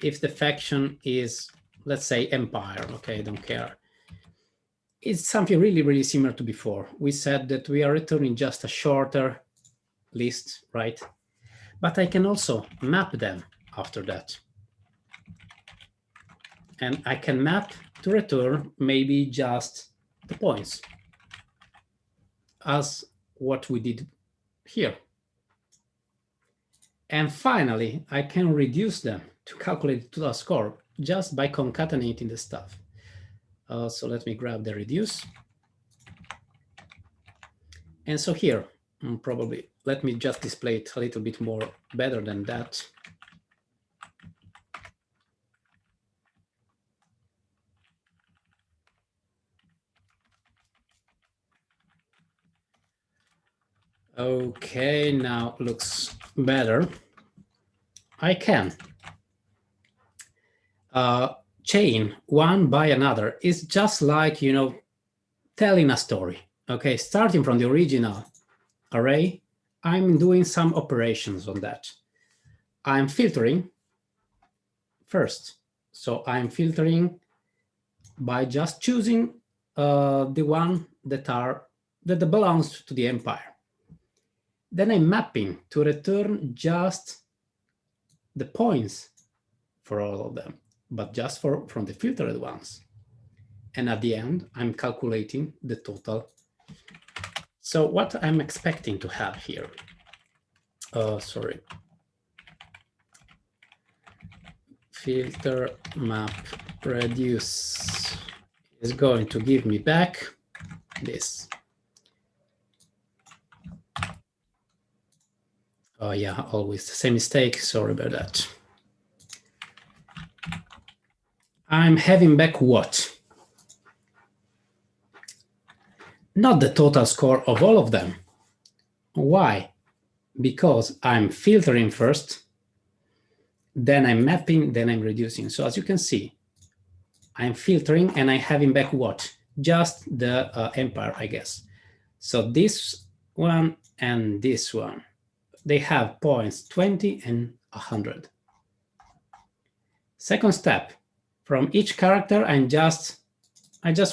if the faction is, let's say, Empire, okay, I don't care. It's something really, really similar to before. We said that we are returning just a shorter list, right? But I can also map them after that. And I can map to return maybe just the points as what we did here. And finally, I can reduce them to calculate the total score just by concatenating the stuff. So let me grab the reduce. And so here, probably, let me just display it a little bit more better than that. Okay, now looks better. I can chain one by another. It's just like, you know, telling a story. Okay, starting from the original array, I'm doing some operations on that. I'm filtering first. So I'm filtering by just choosing the one that belongs to the empire. Then I'm mapping to return just the points for all of them, but just from the filtered ones. And at the end, I'm calculating the total. So what I'm expecting to have here, sorry, filter map reduce is going to give me back this. Oh yeah, always the same mistake, sorry about that. I'm having back what? Not the total score of all of them. Why? Because I'm filtering first, then I'm mapping, then I'm reducing. So as you can see, I'm filtering and I'm having back what? Just the empire, I guess. So this one and this one, they have points 20 and 100. Second step, from each character, I just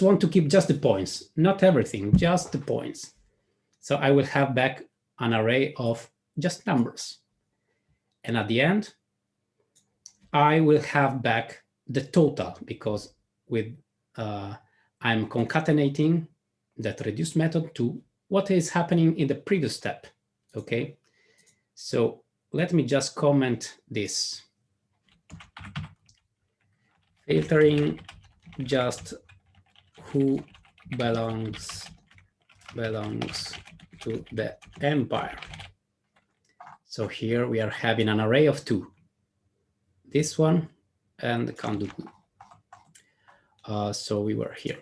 want to keep just the points, not everything, just the points. So I will have back an array of just numbers. And at the end, I will have back the total because with I'm concatenating that reduce method to what is happening in the previous step. Okay, so let me just comment this. Filtering just who belongs to the empire. So here we are having an array of 2. This one and the count. So we were here.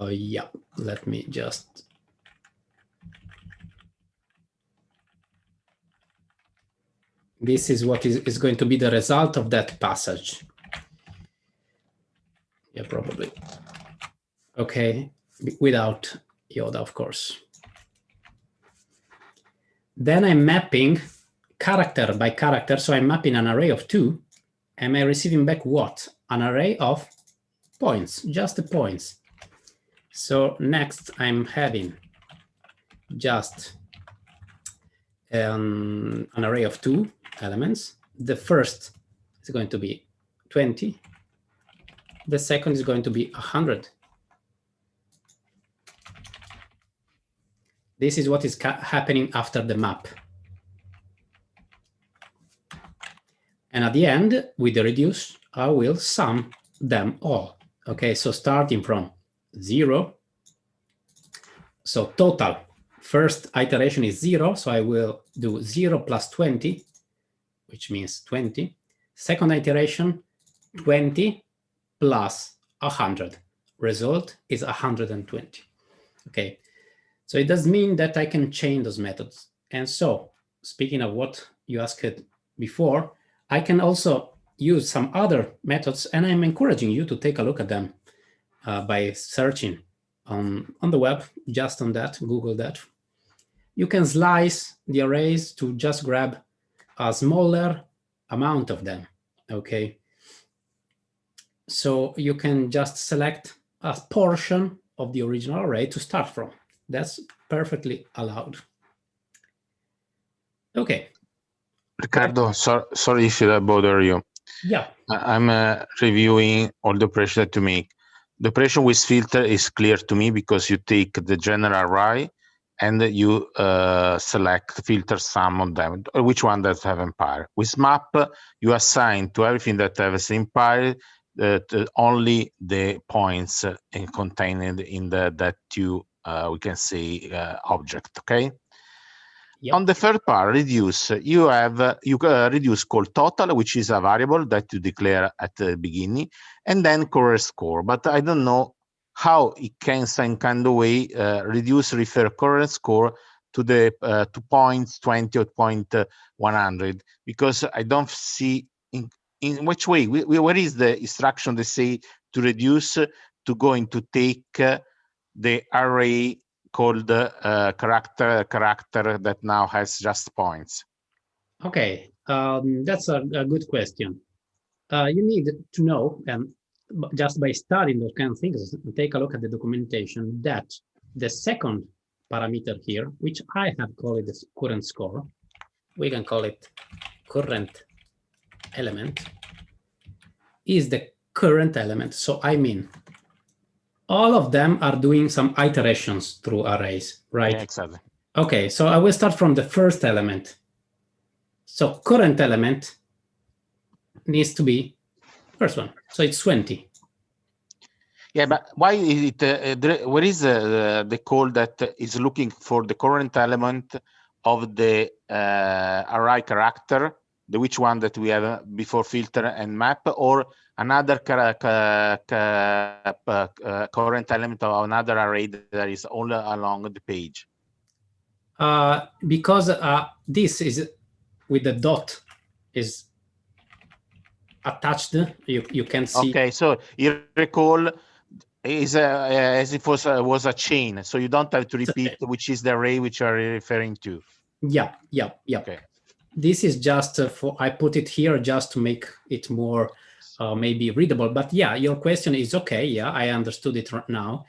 Yeah, let me just. This is what is going to be the result of that passage. Yeah, probably. Okay, without Yoda, of course. Then I'm mapping character by character. So I'm mapping an array of 2. Am I receiving back what? An array of points, just the points. So next I'm having just an array of 2 elements. The first is going to be 20. the second is going to be 100. This is what is happening after the map. And at the end, with the reduce, I will sum them all. Okay, so starting from 0. So total, first iteration is 0, so I will do 0 plus 20, which means 20. Second iteration, 20 plus 100. Result is 120. Okay, so it does mean that I can chain those methods. And so, speaking of what you asked before, I can also use some other methods, and I'm encouraging you to take a look at them by searching on the web, just on that, Google that. You can slice the arrays to just grab a smaller amount of them, okay? So you can just select a portion of the original array to start from. That's perfectly allowed. Okay. Riccardo, sorry if I bother you. Yeah. I'm reviewing all the operation to make. The operation with filter is clear to me because you take the general array and you select filter some of them, or which one does have empire. With map, you assign to everything that has empire only the points contained in that you we can say object. Okay. Yep. On the third part, reduce, you have reduce called total, which is a variable that you declare at the beginning, and then current score. But I don't know how it can some kind of way reduce refer current score to the to points 20 or point 100, because I don't see in which way, where is the instruction they say to reduce to going to take the array called character that now has just points? Okay, that's a good question. You need to know, and just by studying those kind of things, take a look at the documentation, that the second parameter here, which I have called it the current score, we can call it current element, is the current element. So I mean, all of them are doing some iterations through arrays, right? Yeah, exactly. Okay, so I will start from the first element. So current element needs to be first one. So it's 20. Yeah, but why is it, where is the call that is looking for the current element of the array character, the which one that we have before filter and map, or another current element of another array that is all along the page? Because this is with the dot is attached, you can see. Okay, so you recall is as if it was a chain, so you don't have to repeat which is the array which you are referring to. Yeah. Okay. This is just for, I put it here just to make it more maybe readable, but yeah, your question is okay. Yeah, I understood it right now.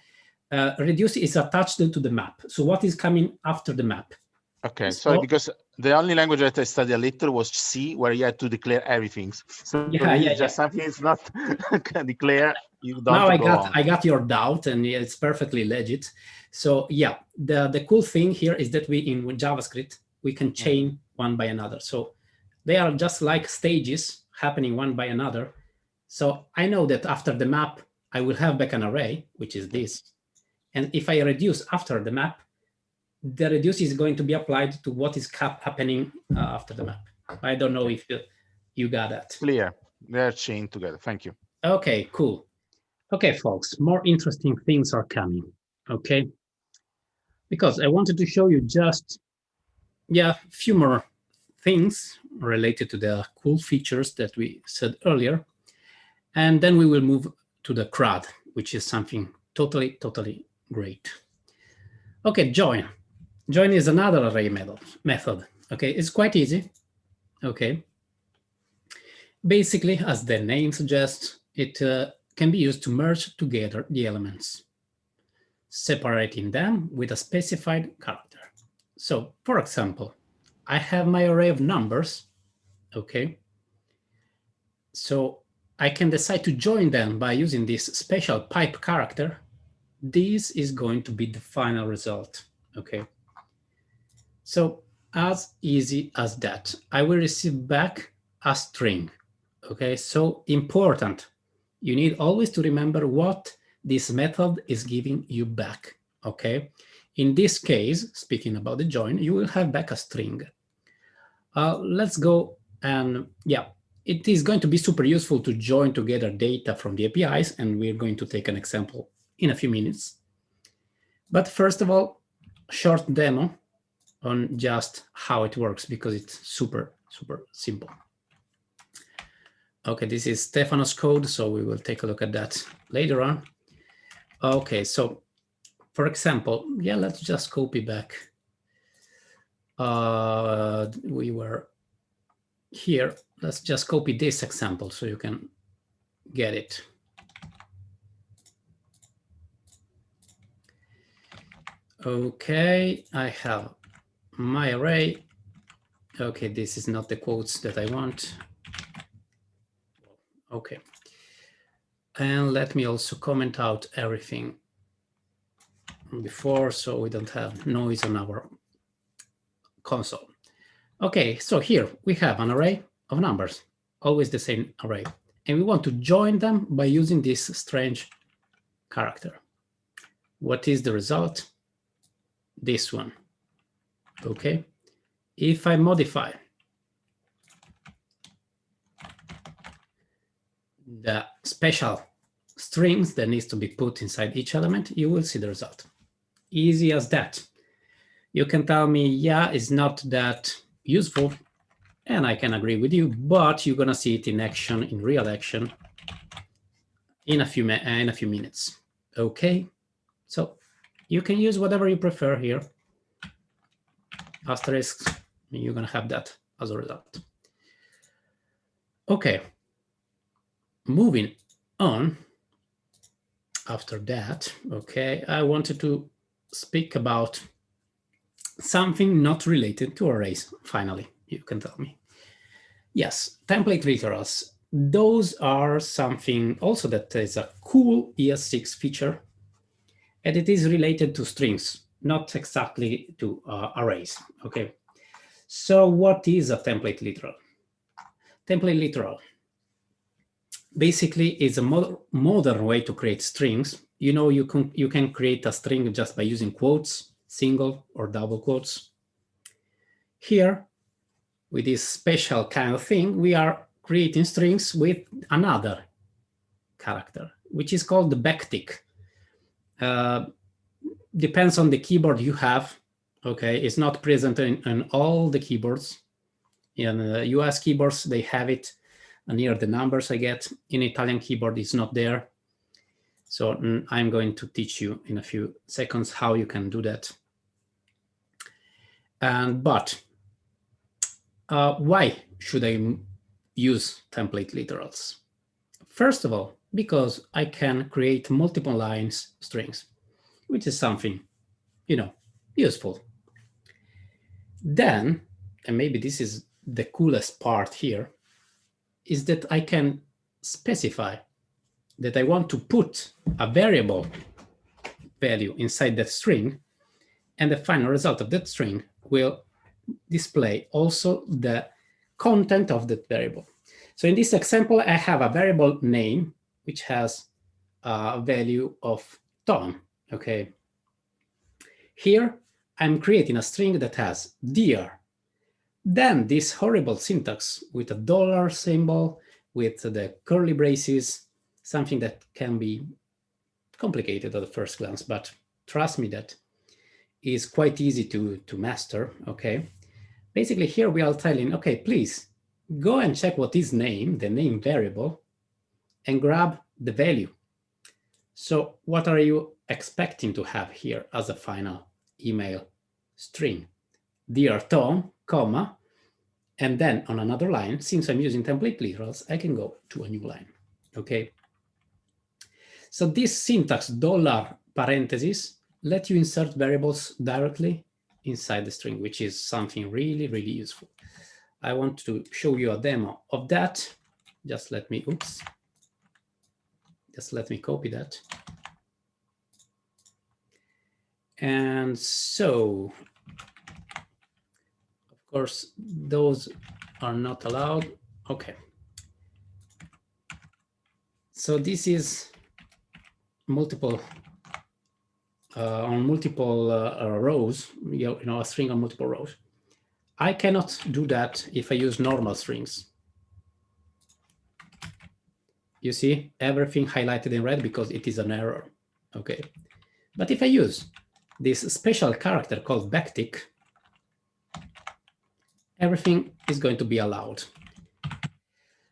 Reduce is attached to the map. So what is coming after the map? Okay, so because the only language that I studied a little was C, where you had to declare everything. So just something is not declare. You don't. Now I got your doubt, and it's perfectly legit. So yeah, the cool thing here is that we in JavaScript we can chain one by another. So they are just like stages happening one by another. So I know that after the map I will have back an array, which is this, and if I reduce after the map, the reduce is going to be applied to what is happening after the map. I don't know if you got that. Clear. They're chained together. Thank you. Okay, cool. Okay, folks, more interesting things are coming. Okay, because I wanted to show you just a few more things related to the cool features that we said earlier, and then we will move to the CRUD, which is something totally great. Okay, join. Join is another array method. Okay, it's quite easy. Okay, basically, as the name suggests, it can be used to merge together the elements, separating them with a specified character. So, for example, I have my array of numbers. Okay, so I can decide to join them by using this special pipe character. This is going to be the final result, okay? So as easy as that, I will receive back a string, okay? So important. You need always to remember what this method is giving you back, okay? In this case, speaking about the join, you will have back a string. Let's go and yeah, it is going to be super useful to join together data from the APIs, and we're going to take an example in a few minutes. But first of all, short demo on just how it works, because it's super, super simple. Okay, this is Stefano's code, so we will take a look at that later on. Okay, so for example, yeah, let's just copy back. We were here. Let's just copy this example so you can get it. Okay, I have my array. Okay, this is not the quotes that I want. Okay. And let me also comment out everything before so we don't have noise on our console. Okay, so here we have an array of numbers, always the same array. And we want to join them by using this strange character. What is the result? This one. Okay. If I modify the special strings that needs to be put inside each element, you will see the result. Easy as that. You can tell me, yeah, it's not that useful, and I can agree with you, but you're gonna see it in action, in real action, in a few minutes. Okay, so you can use whatever you prefer here. Asterisks, you're gonna have that as a result. Okay, moving on. After that, okay, I wanted to speak about something not related to arrays. Finally, you can tell me. Yes, template literals. Those are something also that is a cool ES6 feature, and it is related to strings, not exactly to arrays. Okay, so what is a template literal? Template literal basically is a modern way to create strings. You know, you can create a string just by using quotes, single or double quotes. Here, with this special kind of thing, we are creating strings with another character, which is called the backtick. Depends on the keyboard you have. Okay, it's not present in all the keyboards. In the US keyboards, they have it near the numbers I get. In Italian keyboard, it's not there. So I'm going to teach you in a few seconds how you can do that. But why should I use template literals? First of all, because I can create multiple lines strings, which is something, you know, useful. Then, and maybe this is the coolest part here, is that I can specify that I want to put a variable value inside that string, and the final result of that string will display also the content of that variable. So in this example, I have a variable name, which has a value of Tom, okay? Here, I'm creating a string that has dir. Then this horrible syntax with a dollar symbol, with the curly braces, something that can be complicated at the first glance, but trust me, that is quite easy to master, okay? Basically here we are telling, okay, please go and check what is name, the name variable, and grab the value. So what are you expecting to have here as a final email string? Dear Tom, comma, and then on another line, since I'm using template literals, I can go to a new line, okay? So this syntax dollar parentheses let you insert variables directly inside the string, which is something really, really useful. I want to show you a demo of that. Just let me, oops, Just let me copy that. And so, of course, those are not allowed. Okay. So this is multiple on multiple rows, you know, a string on multiple rows. I cannot do that if I use normal strings. You see everything highlighted in red because it is an error. Okay. But if I use this special character called backtick, everything is going to be allowed.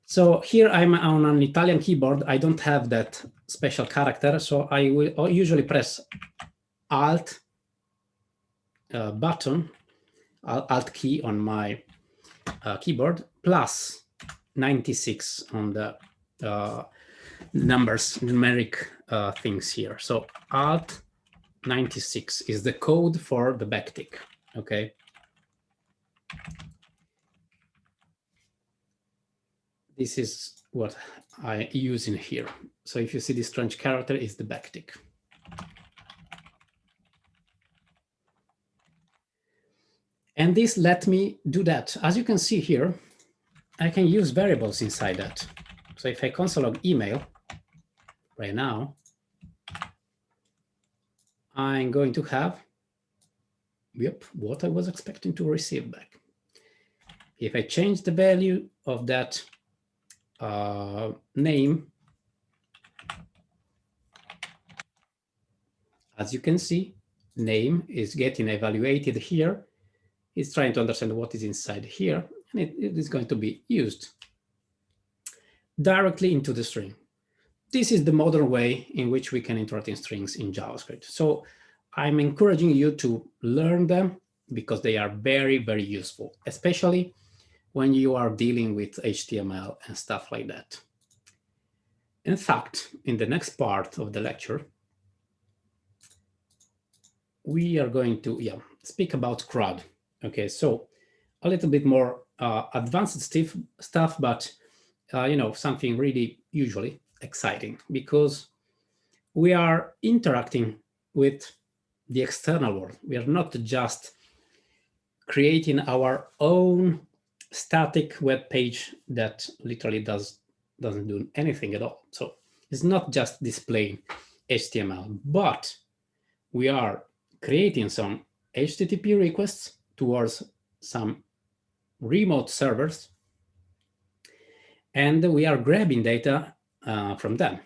So here I'm on an Italian keyboard. I don't have that special character. So I will usually press Alt button, Alt key on my keyboard, plus 96 on the numbers, numeric things here. So Alt 96 is the code for the backtick, okay? This is what I use in here. So if you see this strange character, is the backtick. And this let me do that. As you can see here, I can use variables inside that. So if I console log email right now, I'm going to have, yep, what I was expecting to receive back. If I change the value of that name, as you can see, name is getting evaluated here. It's trying to understand what is inside here, and it is going to be used directly into the string. This is the modern way in which we can interact in strings in JavaScript. So I'm encouraging you to learn them because they are very, very useful, especially when you are dealing with HTML and stuff like that. In fact, in the next part of the lecture, we are going to speak about CRUD. Okay, so a little bit more advanced stuff, but you know, something really usually exciting because we are interacting with the external world. We are not just creating our own static web page that literally doesn't do anything at all. So it's not just displaying HTML, but we are creating some HTTP requests towards some remote servers, and we are grabbing data from them.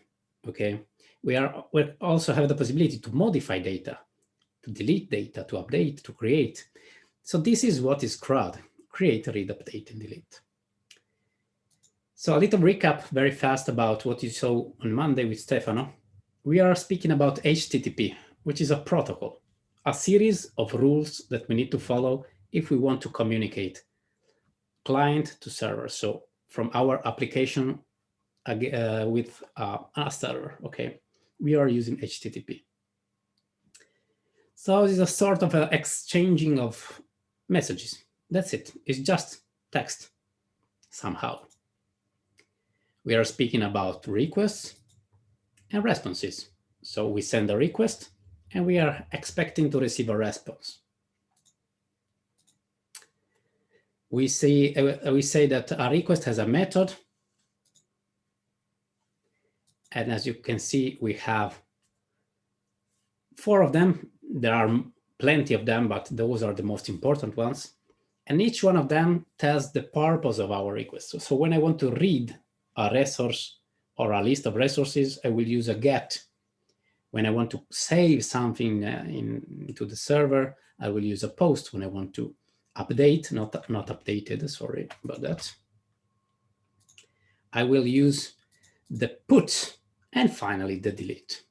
Okay, we also have the possibility to modify data, to delete data, to update, to create. So this is what is CRUD: create, read, update, and delete. So a little recap very fast about what you saw on Monday with Stefano. We are speaking about HTTP, which is a protocol, a series of rules that we need to follow if we want to communicate client to server. So from our application with a server, okay, we are using HTTP. So it's a sort of an exchanging of messages. That's it. It's just text somehow. We are speaking about requests and responses. So we send a request and we are expecting to receive a response. We say that a request has a method. And as you can see, we have 4 of them. There are plenty of them, but those are the most important ones. And each one of them tells the purpose of our request. So when I want to read a resource or a list of resources, I will use a get. When I want to save something into the server, I will use a post. When I want to update, not updated, sorry about that, I will use the put, and finally the delete.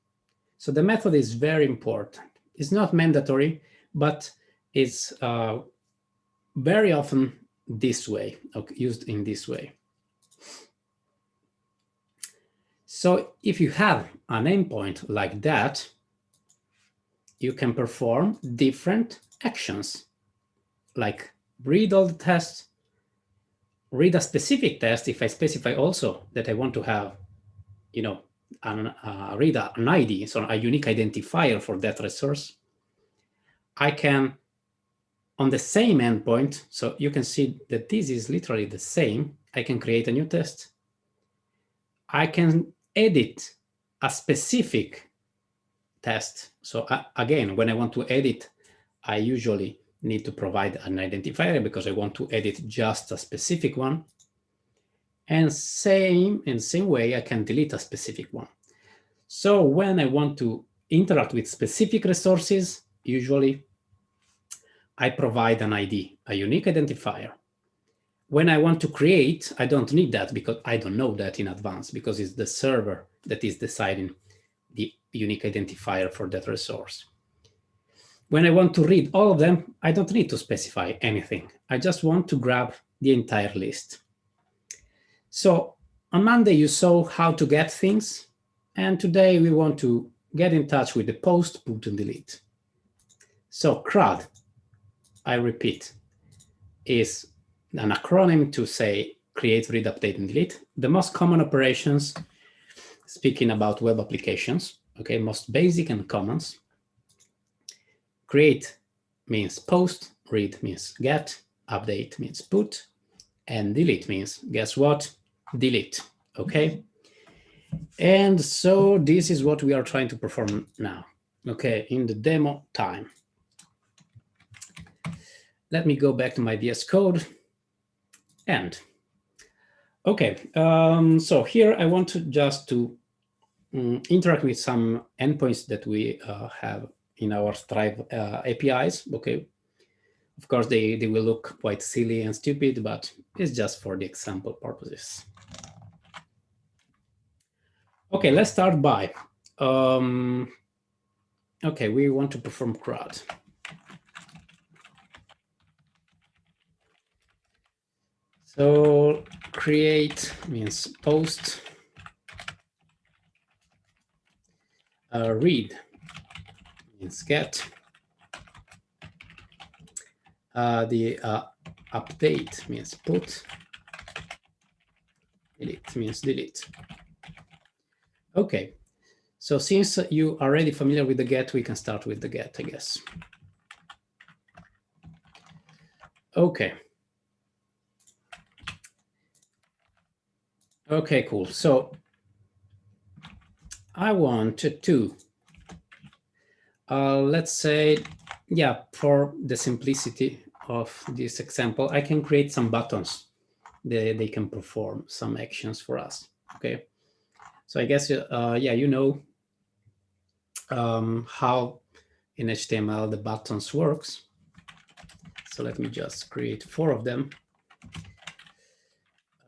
So the method is very important. It's not mandatory, but it's very often this way, used in this way. So if you have an endpoint like that, you can perform different actions, like read all the tests, read a specific test if I specify also that I want to have, you know, read an ID, so a unique identifier for that resource, I can, on the same endpoint, so you can see that this is literally the same. I can create a new test. I can edit a specific test. So again, when I want to edit, I usually need to provide an identifier because I want to edit just a specific one. And same way, I can delete a specific one. So when I want to interact with specific resources, usually I provide an ID, a unique identifier. When I want to create, I don't need that because I don't know that in advance, because it's the server that is deciding the unique identifier for that resource. When I want to read all of them, I don't need to specify anything. I just want to grab the entire list. So on Monday, you saw how to get things. And today we want to get in touch with the post, put, and delete. So CRUD, I repeat, is an acronym to say create, read, update, and delete. The most common operations, speaking about web applications, okay, most basic and commons. Create means post, read means get, update means put, and delete means, guess what? Delete, okay? And so this is what we are trying to perform now, okay, in the demo time. Let me go back to my VS Code. And okay, so here I want to just to interact with some endpoints that we have in our Strive APIs. Okay, of course they will look quite silly and stupid, but it's just for the example purposes. Okay, let's start by okay, we want to perform CRUD. So create means post, read means get, the update means put, delete means delete. Okay, so since you are already familiar with the get, we can start with the get, I guess. Okay. Okay, cool. So I want to, let's say, yeah, for the simplicity of this example, I can create some buttons. They can perform some actions for us, okay? So I guess, yeah, you know how in HTML the buttons works. So let me just create 4 of them.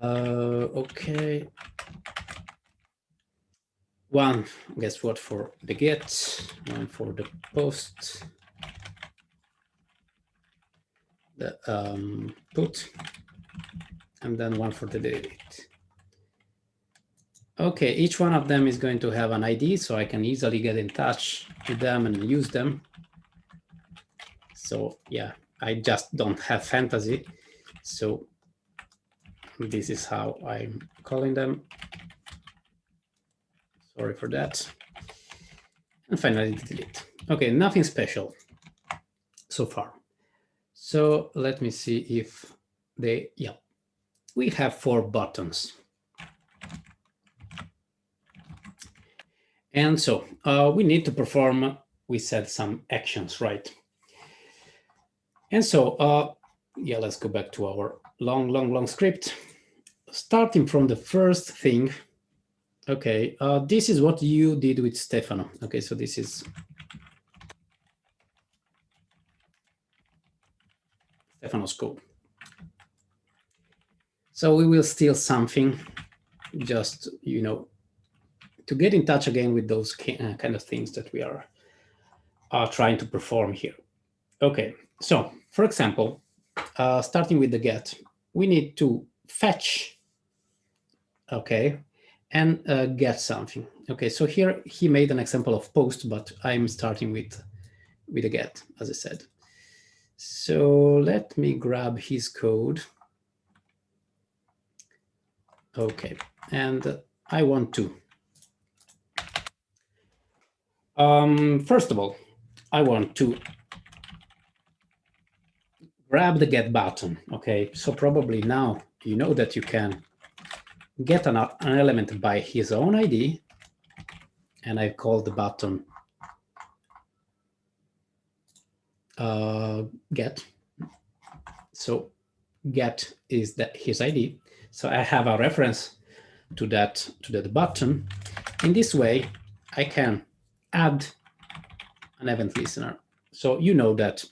Okay. One, guess what, for the get, one for the post, the put, and then one for the delete. Okay, each one of them is going to have an ID, so I can easily get in touch with them and use them. So yeah, I just don't have fantasy. So this is how I'm calling them. Sorry for that. And finally, delete. Okay, nothing special so far. So let me see if they, yeah, we have 4 buttons. And so we need to perform, we said, some actions, right? And so, yeah, let's go back to our long script. Starting from the first thing, okay, this is what you did with Stefano. Okay, so this is Stefano's code. So we will steal something, just, you know, to get in touch again with those kind of things that we are trying to perform here. Okay, so for example, starting with the get, we need to fetch, okay, and get something. Okay, so here he made an example of post, but I'm starting with a get, as I said. So let me grab his code. Okay, and I want to First of all, I want to grab the get button. Okay, so probably now you know that you can get an element by his own ID, and I call the button get. So get is his ID. So I have a reference to that button. In this way, I can add an event listener. So you know that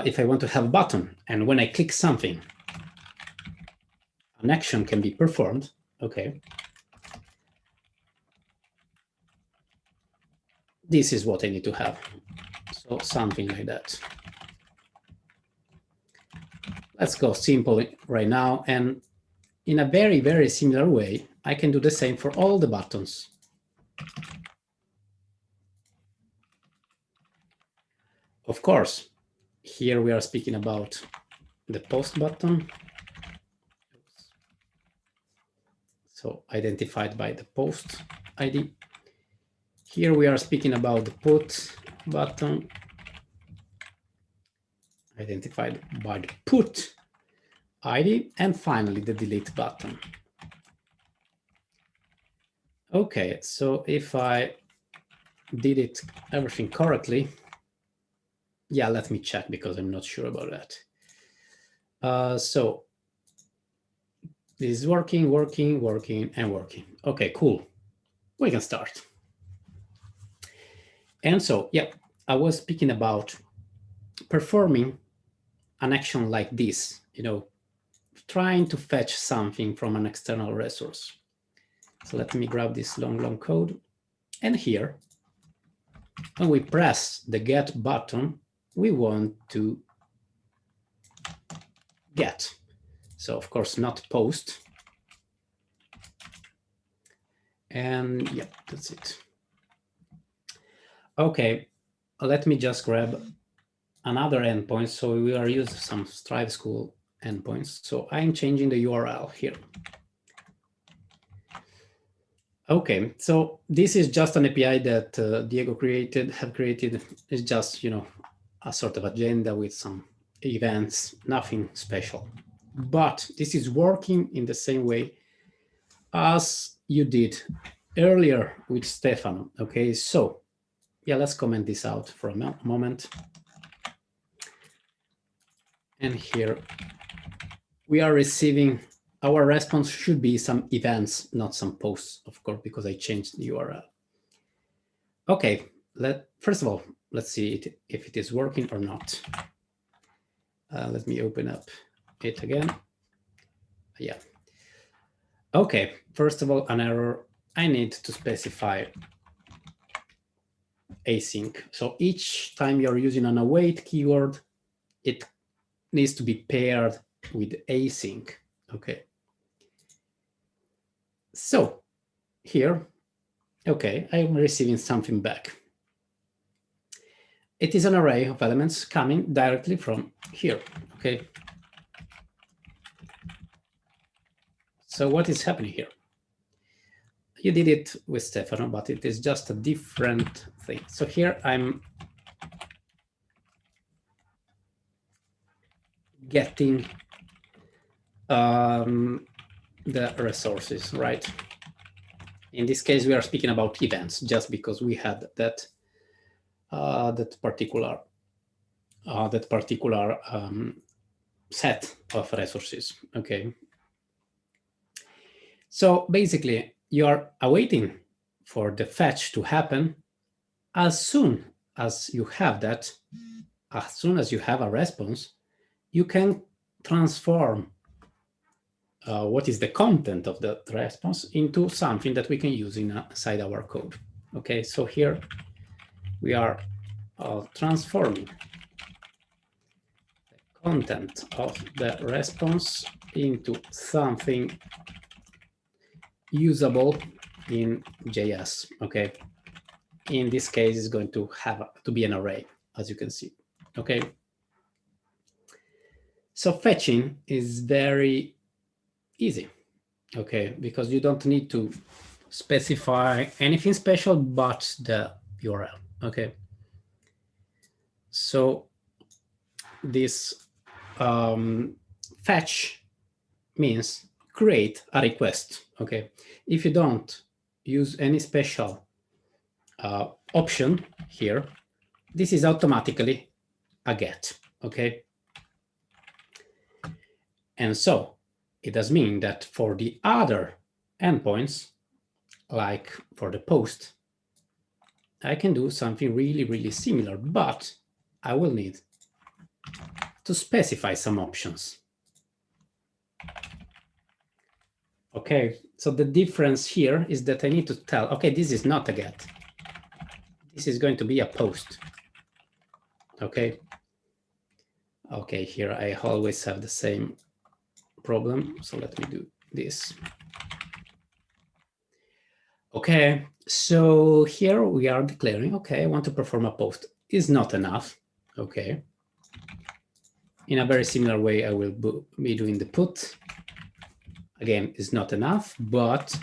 if I want to have a button, and when I click something, an action can be performed. Okay. This is what I need to have. So something like that. Let's go simple right now. And in a very, very similar way, I can do the same for all the buttons. Of course, here we are speaking about the post button. So identified by the post ID. Here we are speaking about the put button, identified by the put ID, and finally the delete button. Okay, so if I did everything correctly, yeah, let me check because I'm not sure about that. So this is working, and working. Okay, cool. We can start. And so, yeah, I was speaking about performing an action like this, trying to fetch something from an external resource. So let me grab this long code. And here, when we press the get button, we want to get. So of course, not post. And yeah, that's it. Okay, let me just grab another endpoint. So we are using some Strive School endpoints. So I'm changing the URL here. Okay, so this is just an API that Diego have created. It's just, a sort of agenda with some events, nothing special. But this is working in the same way as you did earlier with Stefano. Okay, so yeah, let's comment this out for a moment. And here we are receiving, our response should be some events, not some posts, of course, because I changed the URL. Okay, first of all, let's see if it is working or not. Let me open up it again. Yeah. Okay, first of all, an error. I need to specify async. So each time you're using an await keyword, it needs to be paired with async. Okay. So here, okay, I'm receiving something back. It is an array of elements coming directly from here. Okay. So what is happening here? You did it with Stefano, but it is just a different thing. So here I'm getting the resources, right? In this case, we are speaking about events, just because we had that particular set of resources. Okay. So basically, you are awaiting for the fetch to happen. As soon as you have that, as soon as you have a response, you can transform what is the content of the response into something that we can use inside our code. Okay, so here we are transforming the content of the response into something usable in JS. Okay, in this case, it's going to have to be an array, as you can see. Okay, so fetching is very easy. Okay, because you don't need to specify anything special but the URL. Okay. So this fetch means create a request. Okay. If you don't use any special option here, this is automatically a get. Okay. And so it does mean that for the other endpoints, like for the post, I can do something really, really similar, but I will need to specify some options. Okay, so the difference here is that I need to tell, okay, this is not a get. This is going to be a post. Okay. Okay, here I always have the same problem. So let me do this. Okay, so here we are declaring, okay, I want to perform a post. Is not enough. Okay. In a very similar way, I will be doing the put. Again, is not enough, but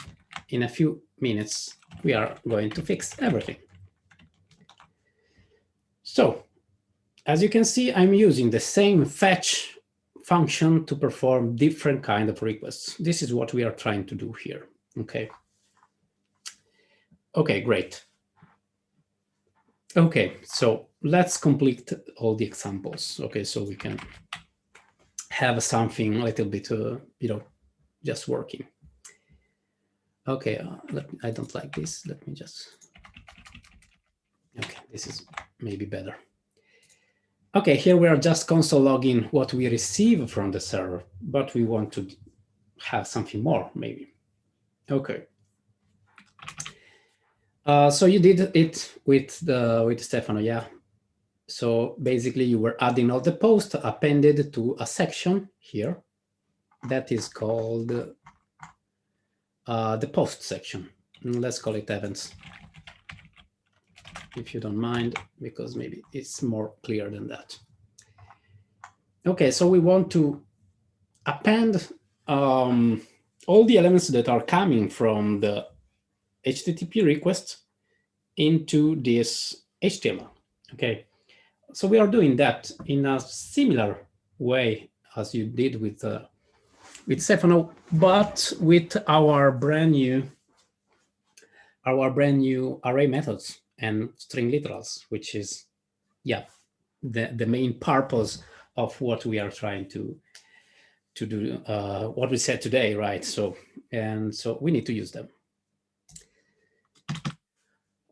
in a few minutes, we are going to fix everything. So as you can see, I'm using the same fetch function to perform different kind of requests. This is what we are trying to do here. Okay. Okay, great. Okay, so let's complete all the examples. Okay, so we can have something a little bit, just working. Okay, I don't like this. Let me just. Okay, this is maybe better. Okay, here we are just console logging what we receive from the server, but we want to have something more, maybe. Okay. So you did it with Stefano, yeah. So basically, you were adding all the posts appended to a section here that is called the post section. Let's call it events, if you don't mind, because maybe it's more clear than that. Okay, so we want to append all the elements that are coming from the HTTP request into this HTML. Okay, so we are doing that in a similar way as you did with Stefano, but with our brand new array methods and string literals, which is, yeah, the main purpose of what we are trying to do, what we said today, right? So we need to use them.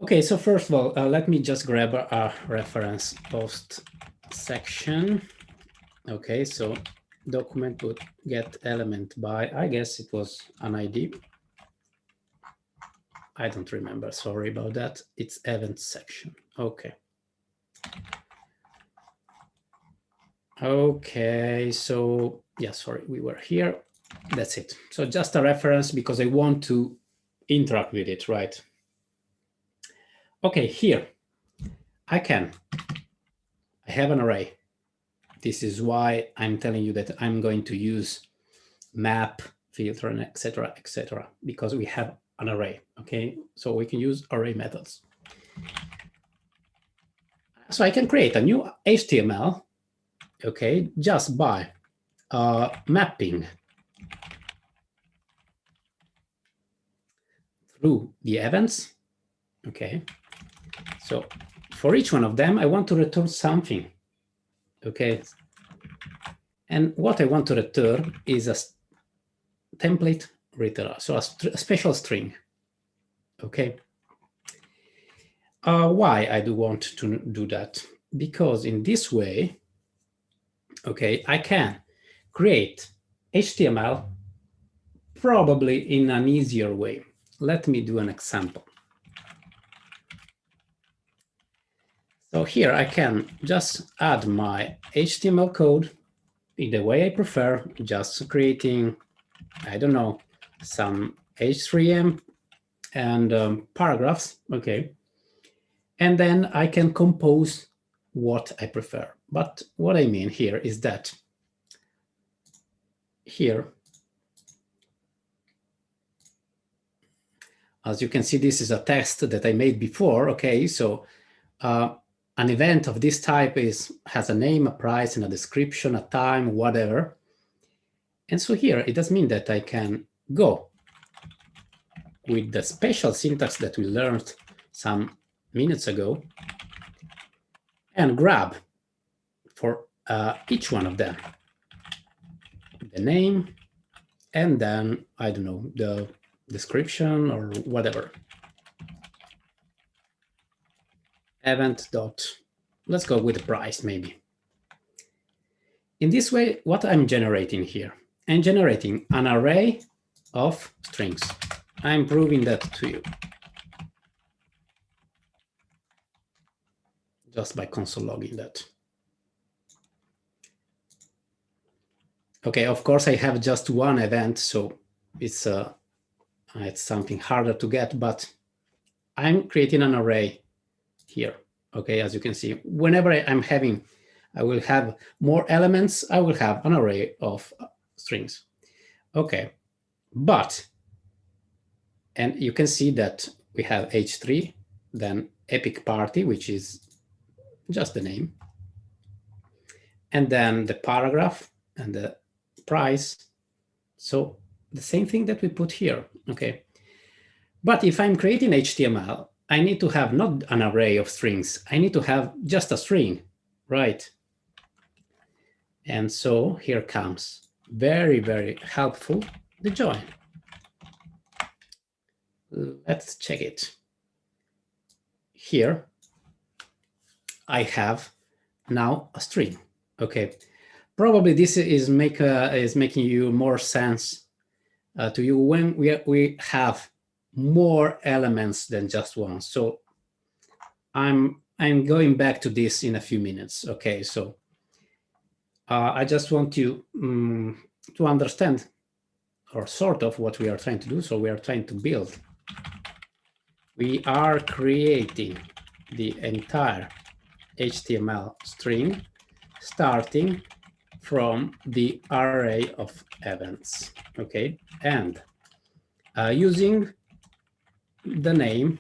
Okay, so first of all, let me just grab a reference post section. Okay, so document would get element by, I guess it was an ID. I don't remember, sorry about that. It's event section. Okay. Okay, so yeah, sorry, we were here. That's it. So just a reference because I want to interact with it, right? Okay, here I have an array. This is why I'm telling you that I'm going to use map, filter, and etc., because we have an array. Okay, so we can use array methods. So I can create a new HTML, okay, just by mapping through the events. Okay, so for each one of them, I want to return something. Okay, and what I want to return is a template return, so a special string. Okay. Why I do want to do that? Because in this way, okay, I can create HTML probably in an easier way. Let me do an example. So here I can just add my HTML code in the way I prefer, just creating, I don't know, some H3M and paragraphs, okay. And then I can compose what I prefer. But what I mean here is that here, As you can see, this is a test that I made before. Okay, so an event of this type has a name, a price, and a description, a time, whatever. And so here, it does mean that I can go with the special syntax that we learned some minutes ago and grab for each one of them the name, and then, I don't know, the description or whatever. Event dot, let's go with the price maybe. In this way, what I'm generating here, I'm generating an array of strings. I'm proving that to you just by console logging that. Okay, of course I have just one event, so it's something harder to get, but I'm creating an array here. Okay, as you can see, whenever I will have more elements, I will have an array of strings. Okay, and you can see that we have h3, then epic party, which is just the name, and then the paragraph and the price. So the same thing that we put here, okay? But if I'm creating HTML, I need to have not an array of strings. I need to have just a string, right? And so here comes, very, very helpful, the join. Let's check it. Here, I have now a string, okay? Probably this is making you more sense to you when we have more elements than just one. So I'm going back to this in a few minutes. Okay, so I just want you to understand, or sort of, what we are trying to do. So we are trying to build. We are creating the entire HTML string starting from the array of events, okay? And using the name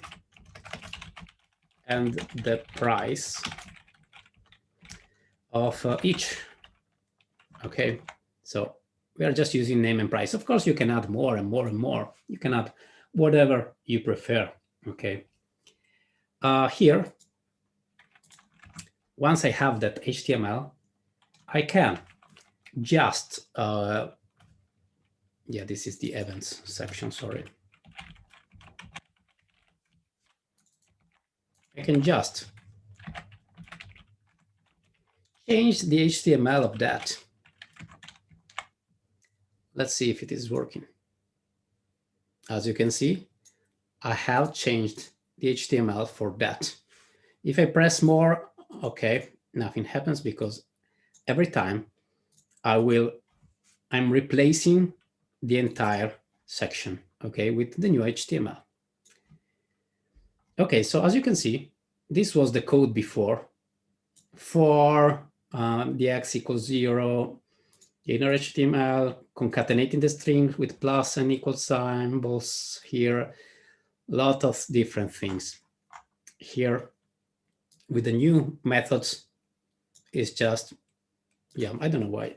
and the price of each, okay? So we are just using name and price. Of course, you can add more and more and more. You can add whatever you prefer, okay? Here, once I have that HTML, I can just, yeah, this is the events section, sorry. I can just change the HTML of that. Let's see if it is working. As you can see, I have changed the HTML for that. If I press more, okay, nothing happens because every time I'm replacing the entire section, okay, with the new HTML. Okay, so as you can see, this was the code before for the x equals 0, inner HTML, concatenating the string with plus and equal symbols here, a lot of different things. Here, with the new methods, is just, yeah, I don't know why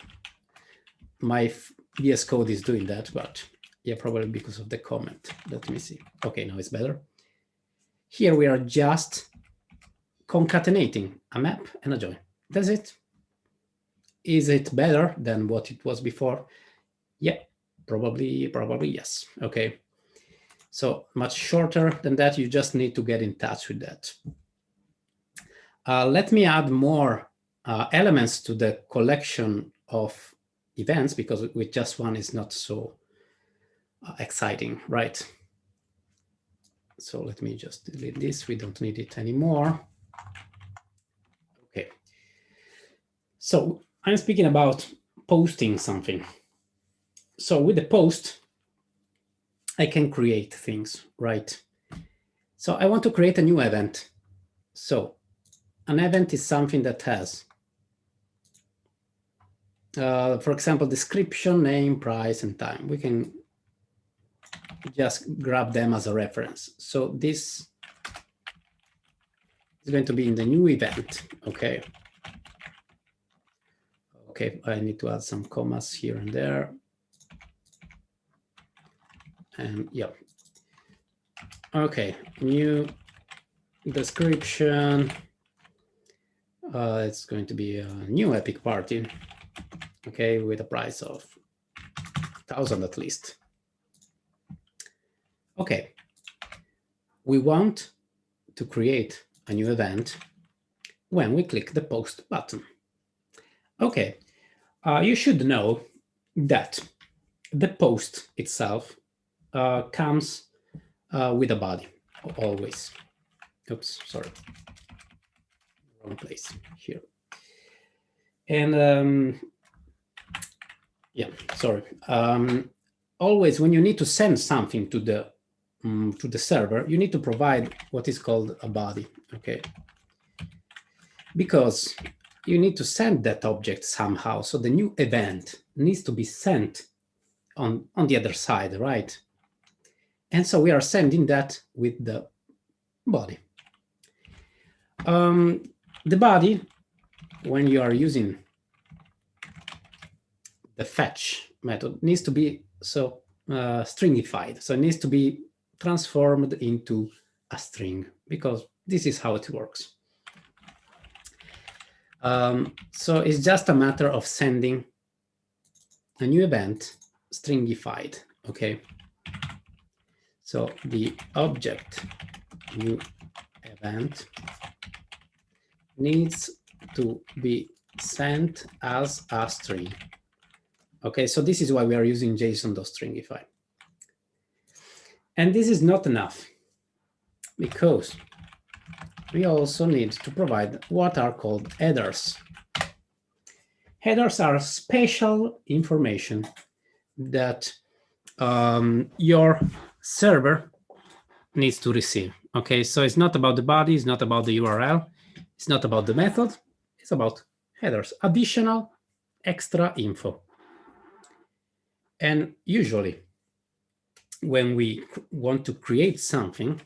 my VS Code is doing that, but yeah, probably because of the comment. Let me see. Okay, now it's better. Here we are just concatenating a map and a join. That's it. Is it better than what it was before? Yeah, probably yes. Okay. So much shorter than that. You just need to get in touch with that. Let me add more elements to the collection of events, because with just one is not so exciting, right? So let me just delete this. We don't need it anymore. Okay. So I'm speaking about posting something. So with the post, I can create things, right? So I want to create a new event. So an event is something that has, for example, description, name, price, and time. We can just grab them as a reference. So this is going to be in the new event, okay? Okay, I need to add some commas here and there. And yeah. Okay, new description. It's going to be a new epic party, okay, with a price of 1,000 at least. Okay, we want to create a new event when we click the post button. Okay, you should know that the post itself comes with a body always. Oops, sorry, wrong place here. And yeah, sorry. Always when you need to send something to the server, you need to provide what is called a body, okay? Because you need to send that object somehow. So the new event needs to be sent on the other side, right? And so we are sending that with the body. The body, when you are using the fetch method, needs to be stringified. So it needs to be transformed into a string, because this is how it works. So it's just a matter of sending a new event stringified, okay? So the object new event needs to be sent as a string. Okay, so this is why we are using JSON.stringify. And this is not enough, because we also need to provide what are called headers. Headers are special information that your server needs to receive. Okay, so it's not about the body, it's not about the URL, it's not about the method, it's about headers, additional extra info. And usually, when we want to create something,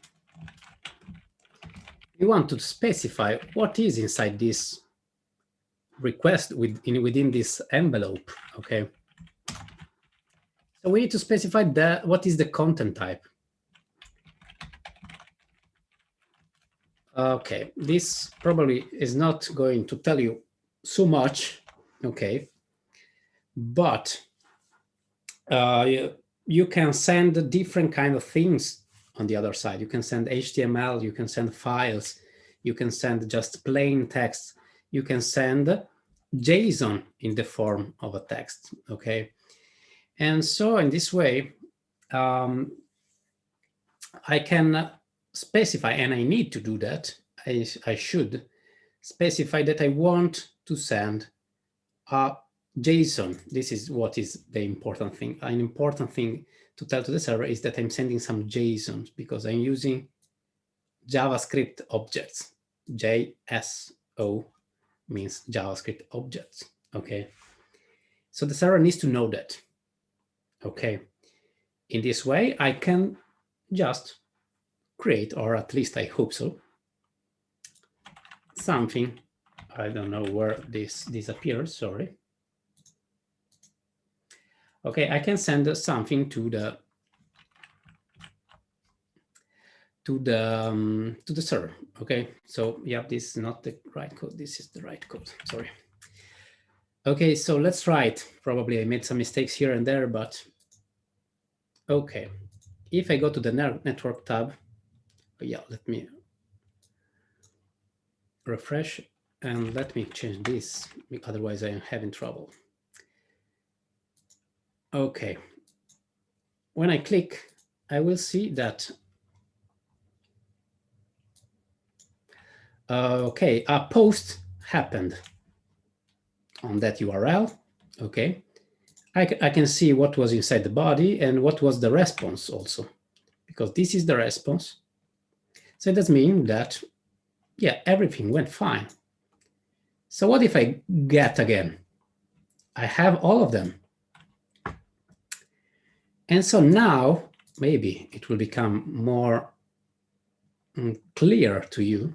we want to specify what is inside this request within this envelope, okay? So we need to specify what is the content type. Okay, this probably is not going to tell you so much, okay? But you can send different kind of things on the other side. You can send HTML, you can send files, you can send just plain text, you can send JSON in the form of a text, okay? And so in this way, I can specify, and I need to do that, I should specify that I want to send a JSON. This is what is the important thing. An important thing to tell to the server is that I'm sending some JSON, because I'm using JavaScript objects. JSO means JavaScript objects, okay? So the server needs to know that, okay? In this way, I can just create, or at least I hope so, something. I don't know where this disappears, sorry. Okay, I can send something to the server. Okay, so yeah, this is not the right code. This is the right code. Sorry. Okay, so let's try it. Probably I made some mistakes here and there, but okay. If I go to the network tab, yeah, let me refresh and let me change this. Otherwise, I am having trouble. Okay. When I click, I will see that okay, a post happened on that URL. Okay, I can see what was inside the body and what was the response also, because this is the response. So it does mean that, yeah, everything went fine. So what if I get again? I have all of them. And so now maybe it will become more clear to you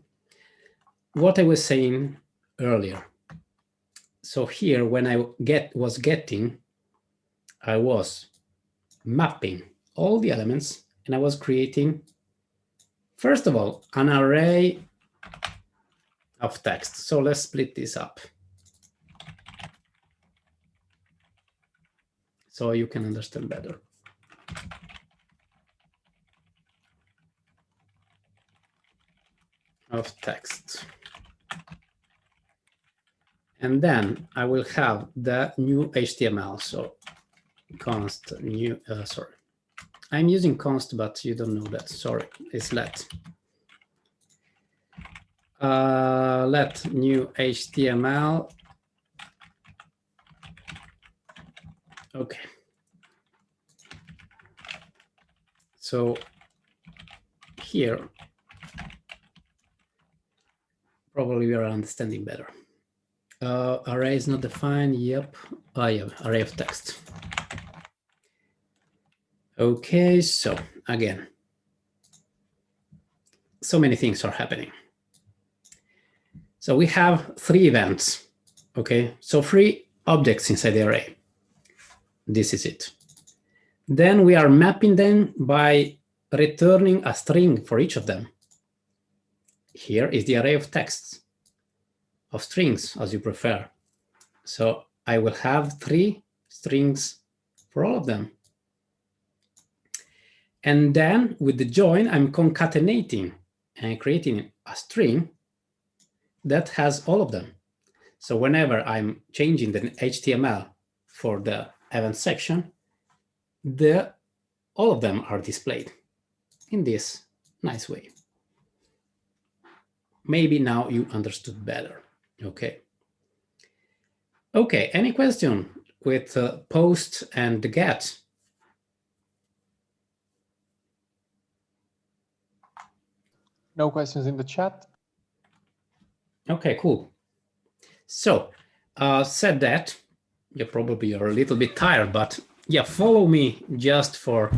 what I was saying earlier. So here, when I was getting, I was mapping all the elements, and I was creating, first of all, an array of text. So let's split this up so you can understand better. Of text. And then I will have the new HTML. So const new, sorry. I'm using const, but you don't know that. Sorry, it's let. Let new HTML. Okay. So here, probably we are understanding better. Array is not defined. Yep. Yeah, array of text. Okay, so again, so many things are happening. So we have 3 events. Okay, so 3 objects inside the array. This is it. Then we are mapping them by returning a string for each of them. Here is the array of texts, of strings, as you prefer. So I will have 3 strings for all of them. And then with the join, I'm concatenating and creating a string that has all of them. So whenever I'm changing the HTML for the event section, all of them are displayed in this nice way. Maybe now you understood better. Okay. Okay, any question with post and get? No questions in the chat. Okay, cool. So said that, you probably are a little bit tired, but yeah, follow me just for,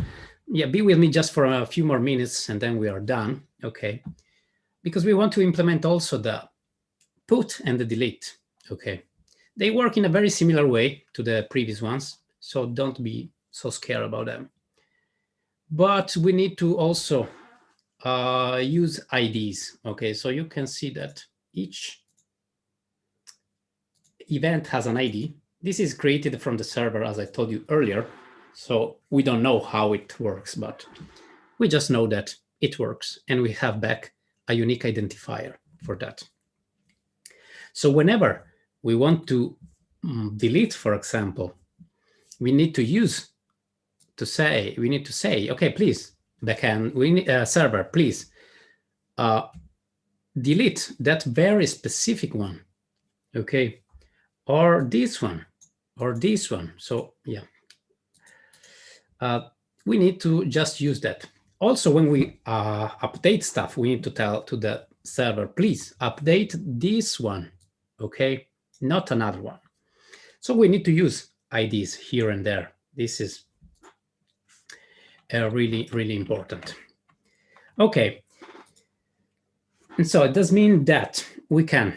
yeah, be with me just for a few more minutes and then we are done, okay? Because we want to implement also the put and the delete, okay? They work in a very similar way to the previous ones, so don't be so scared about them. But we need to also use IDs, okay? So you can see that each event has an ID. This is created from the server, as I told you earlier. So we don't know how it works, but we just know that it works. And we have back a unique identifier for that. So whenever we want to delete, for example, we need to say, okay, please, backend, we need server, please delete that very specific one, okay? Or this one, or this one. So yeah, we need to just use that. Also, when we update stuff, we need to tell to the server, please update this one, okay? Not another one. So we need to use IDs here and there. This is really, really important. Okay. And so it does mean that we can,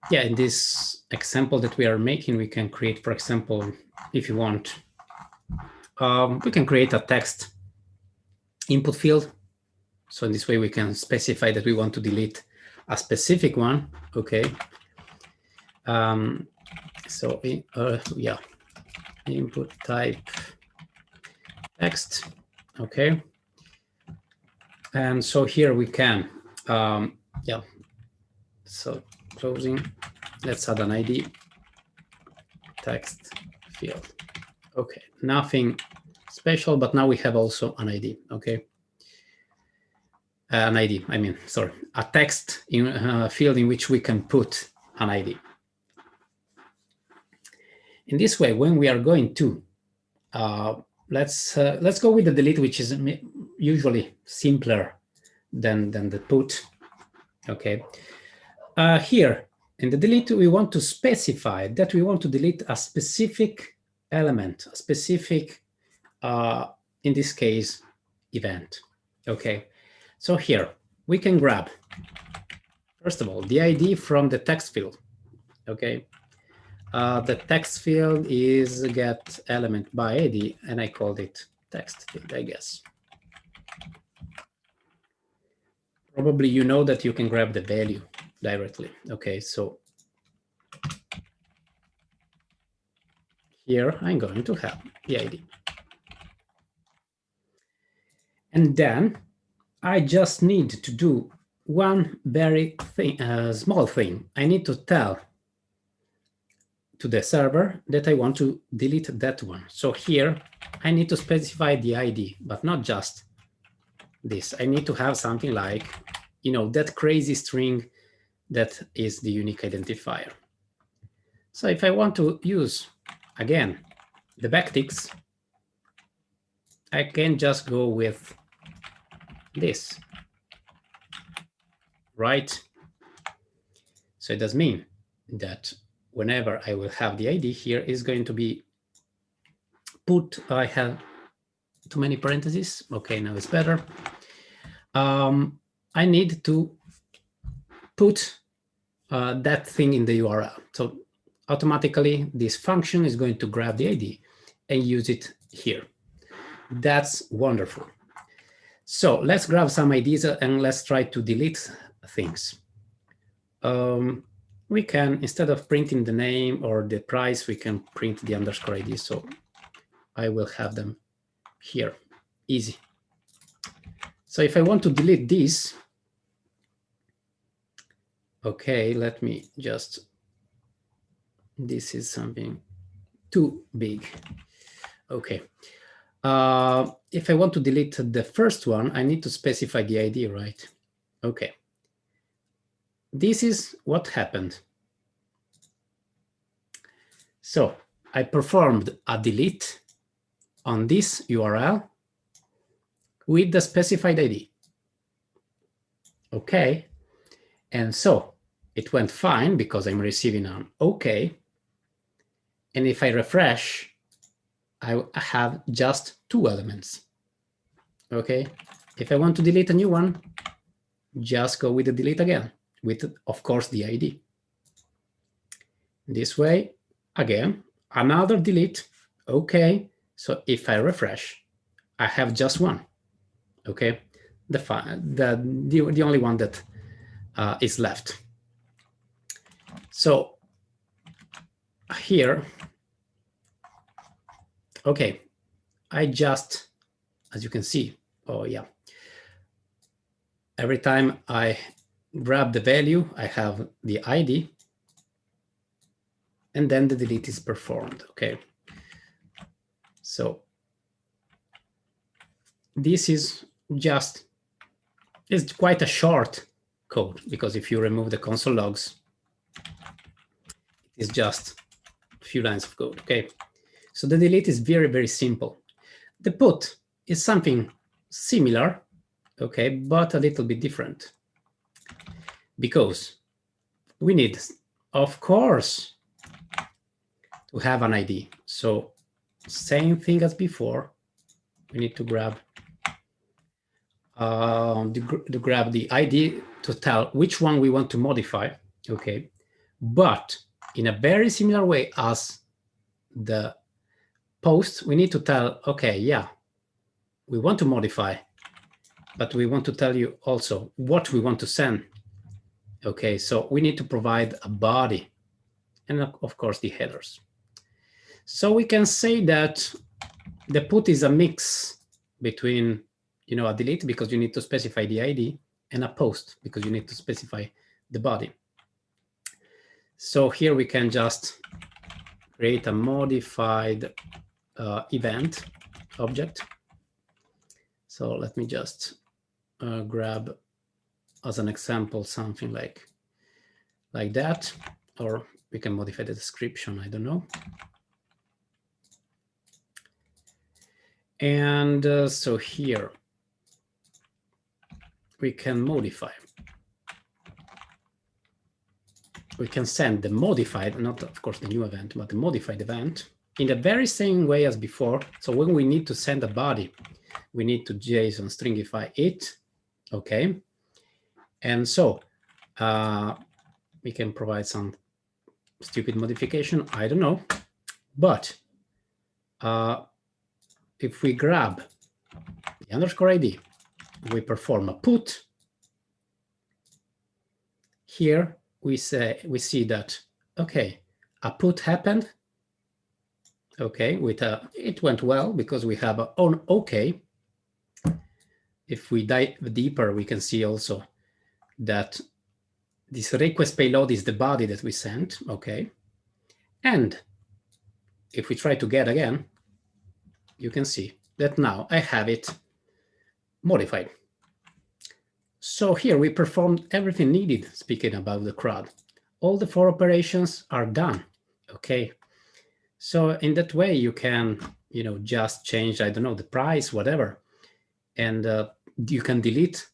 yeah, in this example that we are making, we can create, for example, if you want, we can create a text input field. So in this way, we can specify that we want to delete a specific one, okay? So yeah, input type text, okay? And so here we can, yeah, so closing, let's add an ID, text field. Okay, nothing special, but now we have also an ID, okay? An ID, I mean, sorry, a text in field in which we can put an ID. In this way, when we are going to, let's go with the delete, which is usually simpler than the put, okay? Here, in the delete, we want to specify that we want to delete a specific element, a specific in this case, event. Okay, so here we can grab, first of all, the ID from the text field. Okay, the text field is get element by ID, and I called it text field, I guess. Probably you know that you can grab the value directly. Okay, so here I'm going to have the ID. And then I just need to do one very small thing. I need to tell to the server that I want to delete that one. So here I need to specify the ID, but not just this. I need to have something like, you know, that crazy string that is the unique identifier. So if I want to use, again, the backticks, I can just go with this, right? So it does mean that whenever I will have the ID here is going to be put, I have too many parentheses. Okay, now it's better. I need to put that thing in the URL. So automatically this function is going to grab the ID and use it here. That's wonderful. So let's grab some IDs and let's try to delete things. We can, instead of printing the name or the price, we can print the underscore ID. So I will have them here, easy. So if I want to delete this, okay, let me just, this is something too big. Okay. If I want to delete the first one, I need to specify the ID, right? Okay. This is what happened. So I performed a delete on this URL with the specified ID. Okay. And so it went fine because I'm receiving an OK. And if I refresh, I have just 2 elements. Okay. If I want to delete a new one, just go with the delete again, with, of course, the ID. This way, again, another delete. Okay. So if I refresh, I have just 1. Okay. The only one that is left. So here, okay, I just, as you can see, oh yeah, every time I grab the value, I have the ID, and then the delete is performed. Okay, so this is just, it's quite a short code, because if you remove the console logs, it's just a few lines of code. Okay, so the delete is very, very simple. The put is something similar, okay, but a little bit different, because we need, of course, to have an ID. So same thing as before, we need to grab the ID to tell which one we want to modify, okay, but in a very similar way as the post, we need to tell, okay, yeah, we want to modify, but we want to tell you also what we want to send. Okay, so we need to provide a body and, of course, the headers. So we can say that the put is a mix between, you know, a delete, because you need to specify the ID, and a post, because you need to specify the body. So here we can just create a modified event object. So let me just grab as an example something like that, or we can modify the description, I don't know. And so here we can modify. We can send the modified, not of course the new event, but the modified event in the very same way as before. So when we need to send a body, we need to JSON stringify it. Okay. And so we can provide some stupid modification. I don't know. But if we grab the underscore ID, we perform a put. Here we see that, okay, a put happened. Okay, with it went well because we have on OK. If we dive deeper, we can see also that this request payload is the body that we sent. Okay, and if we try to get again, you can see that now I have it modified. So here we performed everything needed. Speaking about the CRUD, all the for operations are done. Okay. So in that way, you can, just change, I don't know, the price, whatever. And you can delete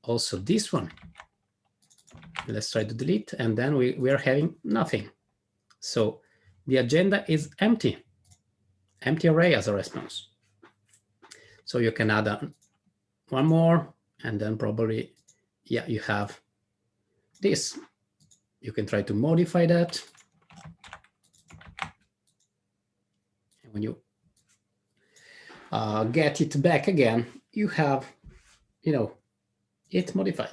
also this one. Let's try to delete. And then we are having nothing. So the agenda is empty array as a response. So you can add one more, and then probably, yeah, you have this. You can try to modify that. When you get it back again, you have, it modified.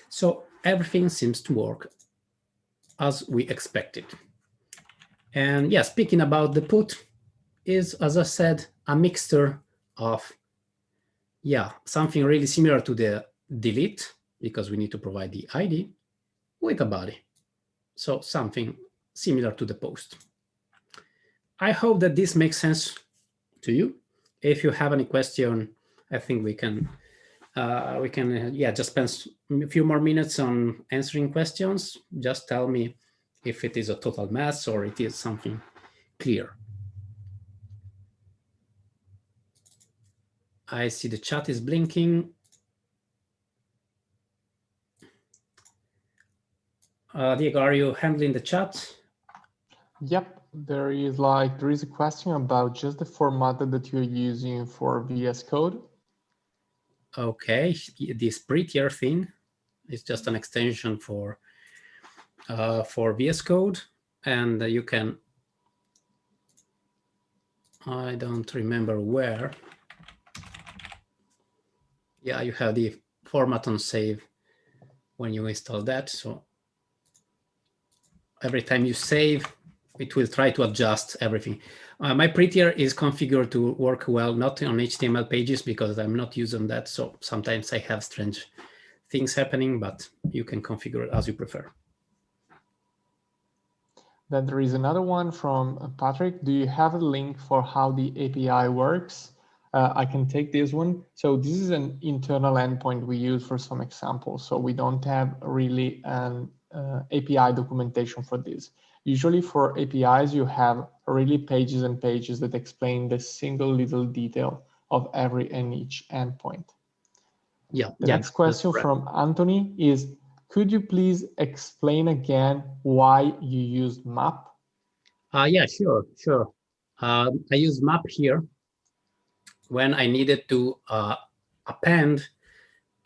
So everything seems to work as we expected. And yeah, speaking about the put is, as I said, a mixture of, yeah, something really similar to the delete, because we need to provide the ID with a body. So something similar to the post. I hope that this makes sense to you. If you have any question, I think we can just spend a few more minutes on answering questions. Just tell me if it is a total mess or it is something clear. I see the chat is blinking. Diego, are you handling the chat? Yep. There is a question about just the format that you're using for VS Code. Okay, this prettier thing is just an extension for VS Code, and you can, I don't remember where. Yeah, you have the format on save when you install that. So every time you save, it will try to adjust everything. My prettier is configured to work well, not on HTML pages, because I'm not using that. So sometimes I have strange things happening, but you can configure it as you prefer. Then there is another one from Patrick. Do you have a link for how the API works? I can take this one. So this is an internal endpoint we use for some examples. So we don't have really an API documentation for this. Usually for APIs, you have really pages and pages that explain the single little detail of every and each endpoint. Yeah. The next question from Anthony is, could you please explain again why you used map? Yeah, sure. I use map here when I needed to append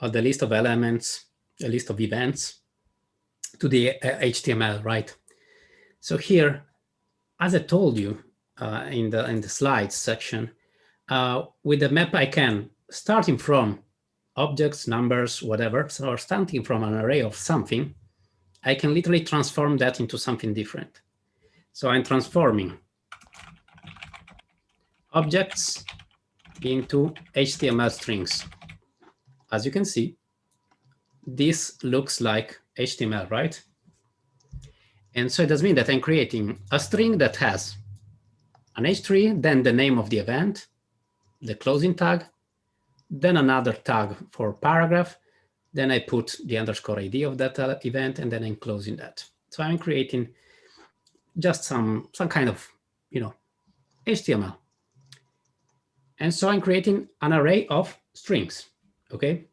the list of elements, a list of events to the HTML, right? So here, as I told you in the slides section, with the map I can, starting from objects, numbers, whatever, or starting from an array of something, I can literally transform that into something different. So I'm transforming objects into HTML strings. As you can see, this looks like HTML, right? And so it does mean that I'm creating a string that has an h3, then the name of the event, the closing tag, then another tag for paragraph, then I put the underscore ID of that event, and then I'm closing that. So I'm creating just some kind of, HTML. And so I'm creating an array of strings, okay?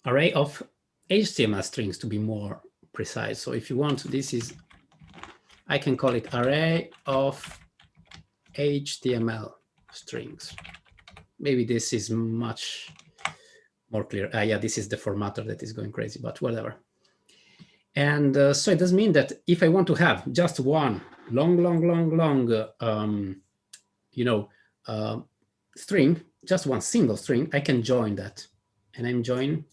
Array of HTML strings to be more precise. So if you want, I can call it array of HTML strings. maybe this is much more clear. Yeah, this is the formatter that is going crazy, but whatever. And so it does mean that if I want to have just one long, string, just one single string, I can join that. And I'm join.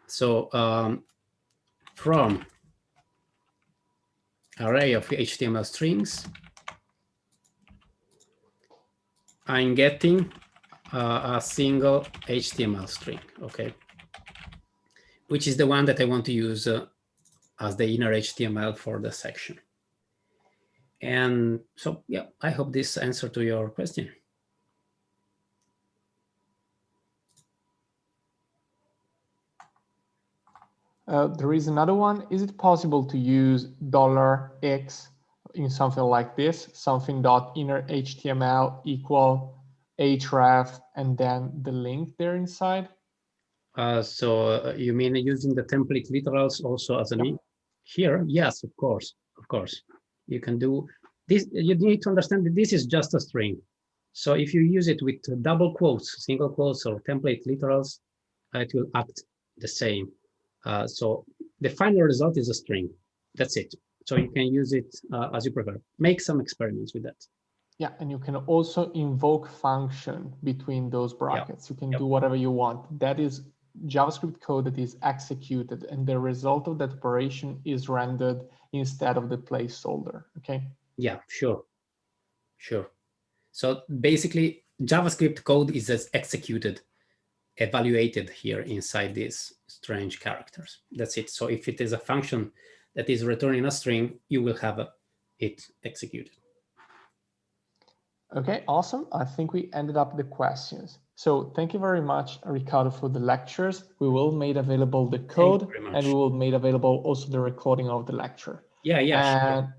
So from array of HTML strings, I'm getting a single HTML string, okay, which is the one that I want to use as the inner HTML for the section. And so, yeah, I hope this answered to your question. There is another one. Is it possible to use $X in something like this, something .inner HTML equal href and then the link there inside? So you mean using the template literals also as an here? Yes, of course. You can do this. You need to understand that this is just a string. So if you use it with double quotes, single quotes, or template literals, it will act the same. So the final result is a string. That's it. So you can use it as you prefer. Make some experiments with that. Yeah, and you can also invoke function between those brackets. You can do whatever you want. That is JavaScript code that is executed, and the result of that operation is rendered instead of the placeholder. Okay. Yeah, sure. So basically, JavaScript code is executed, evaluated here inside these strange characters. That's it. So if it is a function that is returning a string, you will have it executed. Okay, awesome. I think we ended up the questions. So thank you very much, Ricardo, for the lectures. We will make available the code and we will make available also the recording of the lecture. Yeah, and sure.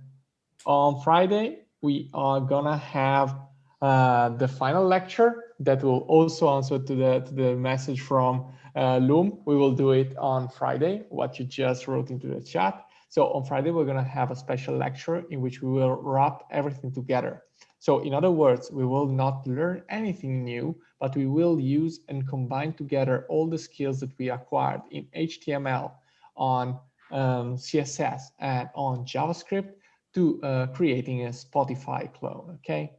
On Friday, we are gonna have the final lecture that will also answer to the message from Loom. We will do it on Friday, what you just wrote into the chat. So on Friday, we're gonna have a special lecture in which we will wrap everything together. So in other words, we will not learn anything new, but we will use and combine together all the skills that we acquired in HTML, on CSS, and on JavaScript to creating a Spotify clone, okay?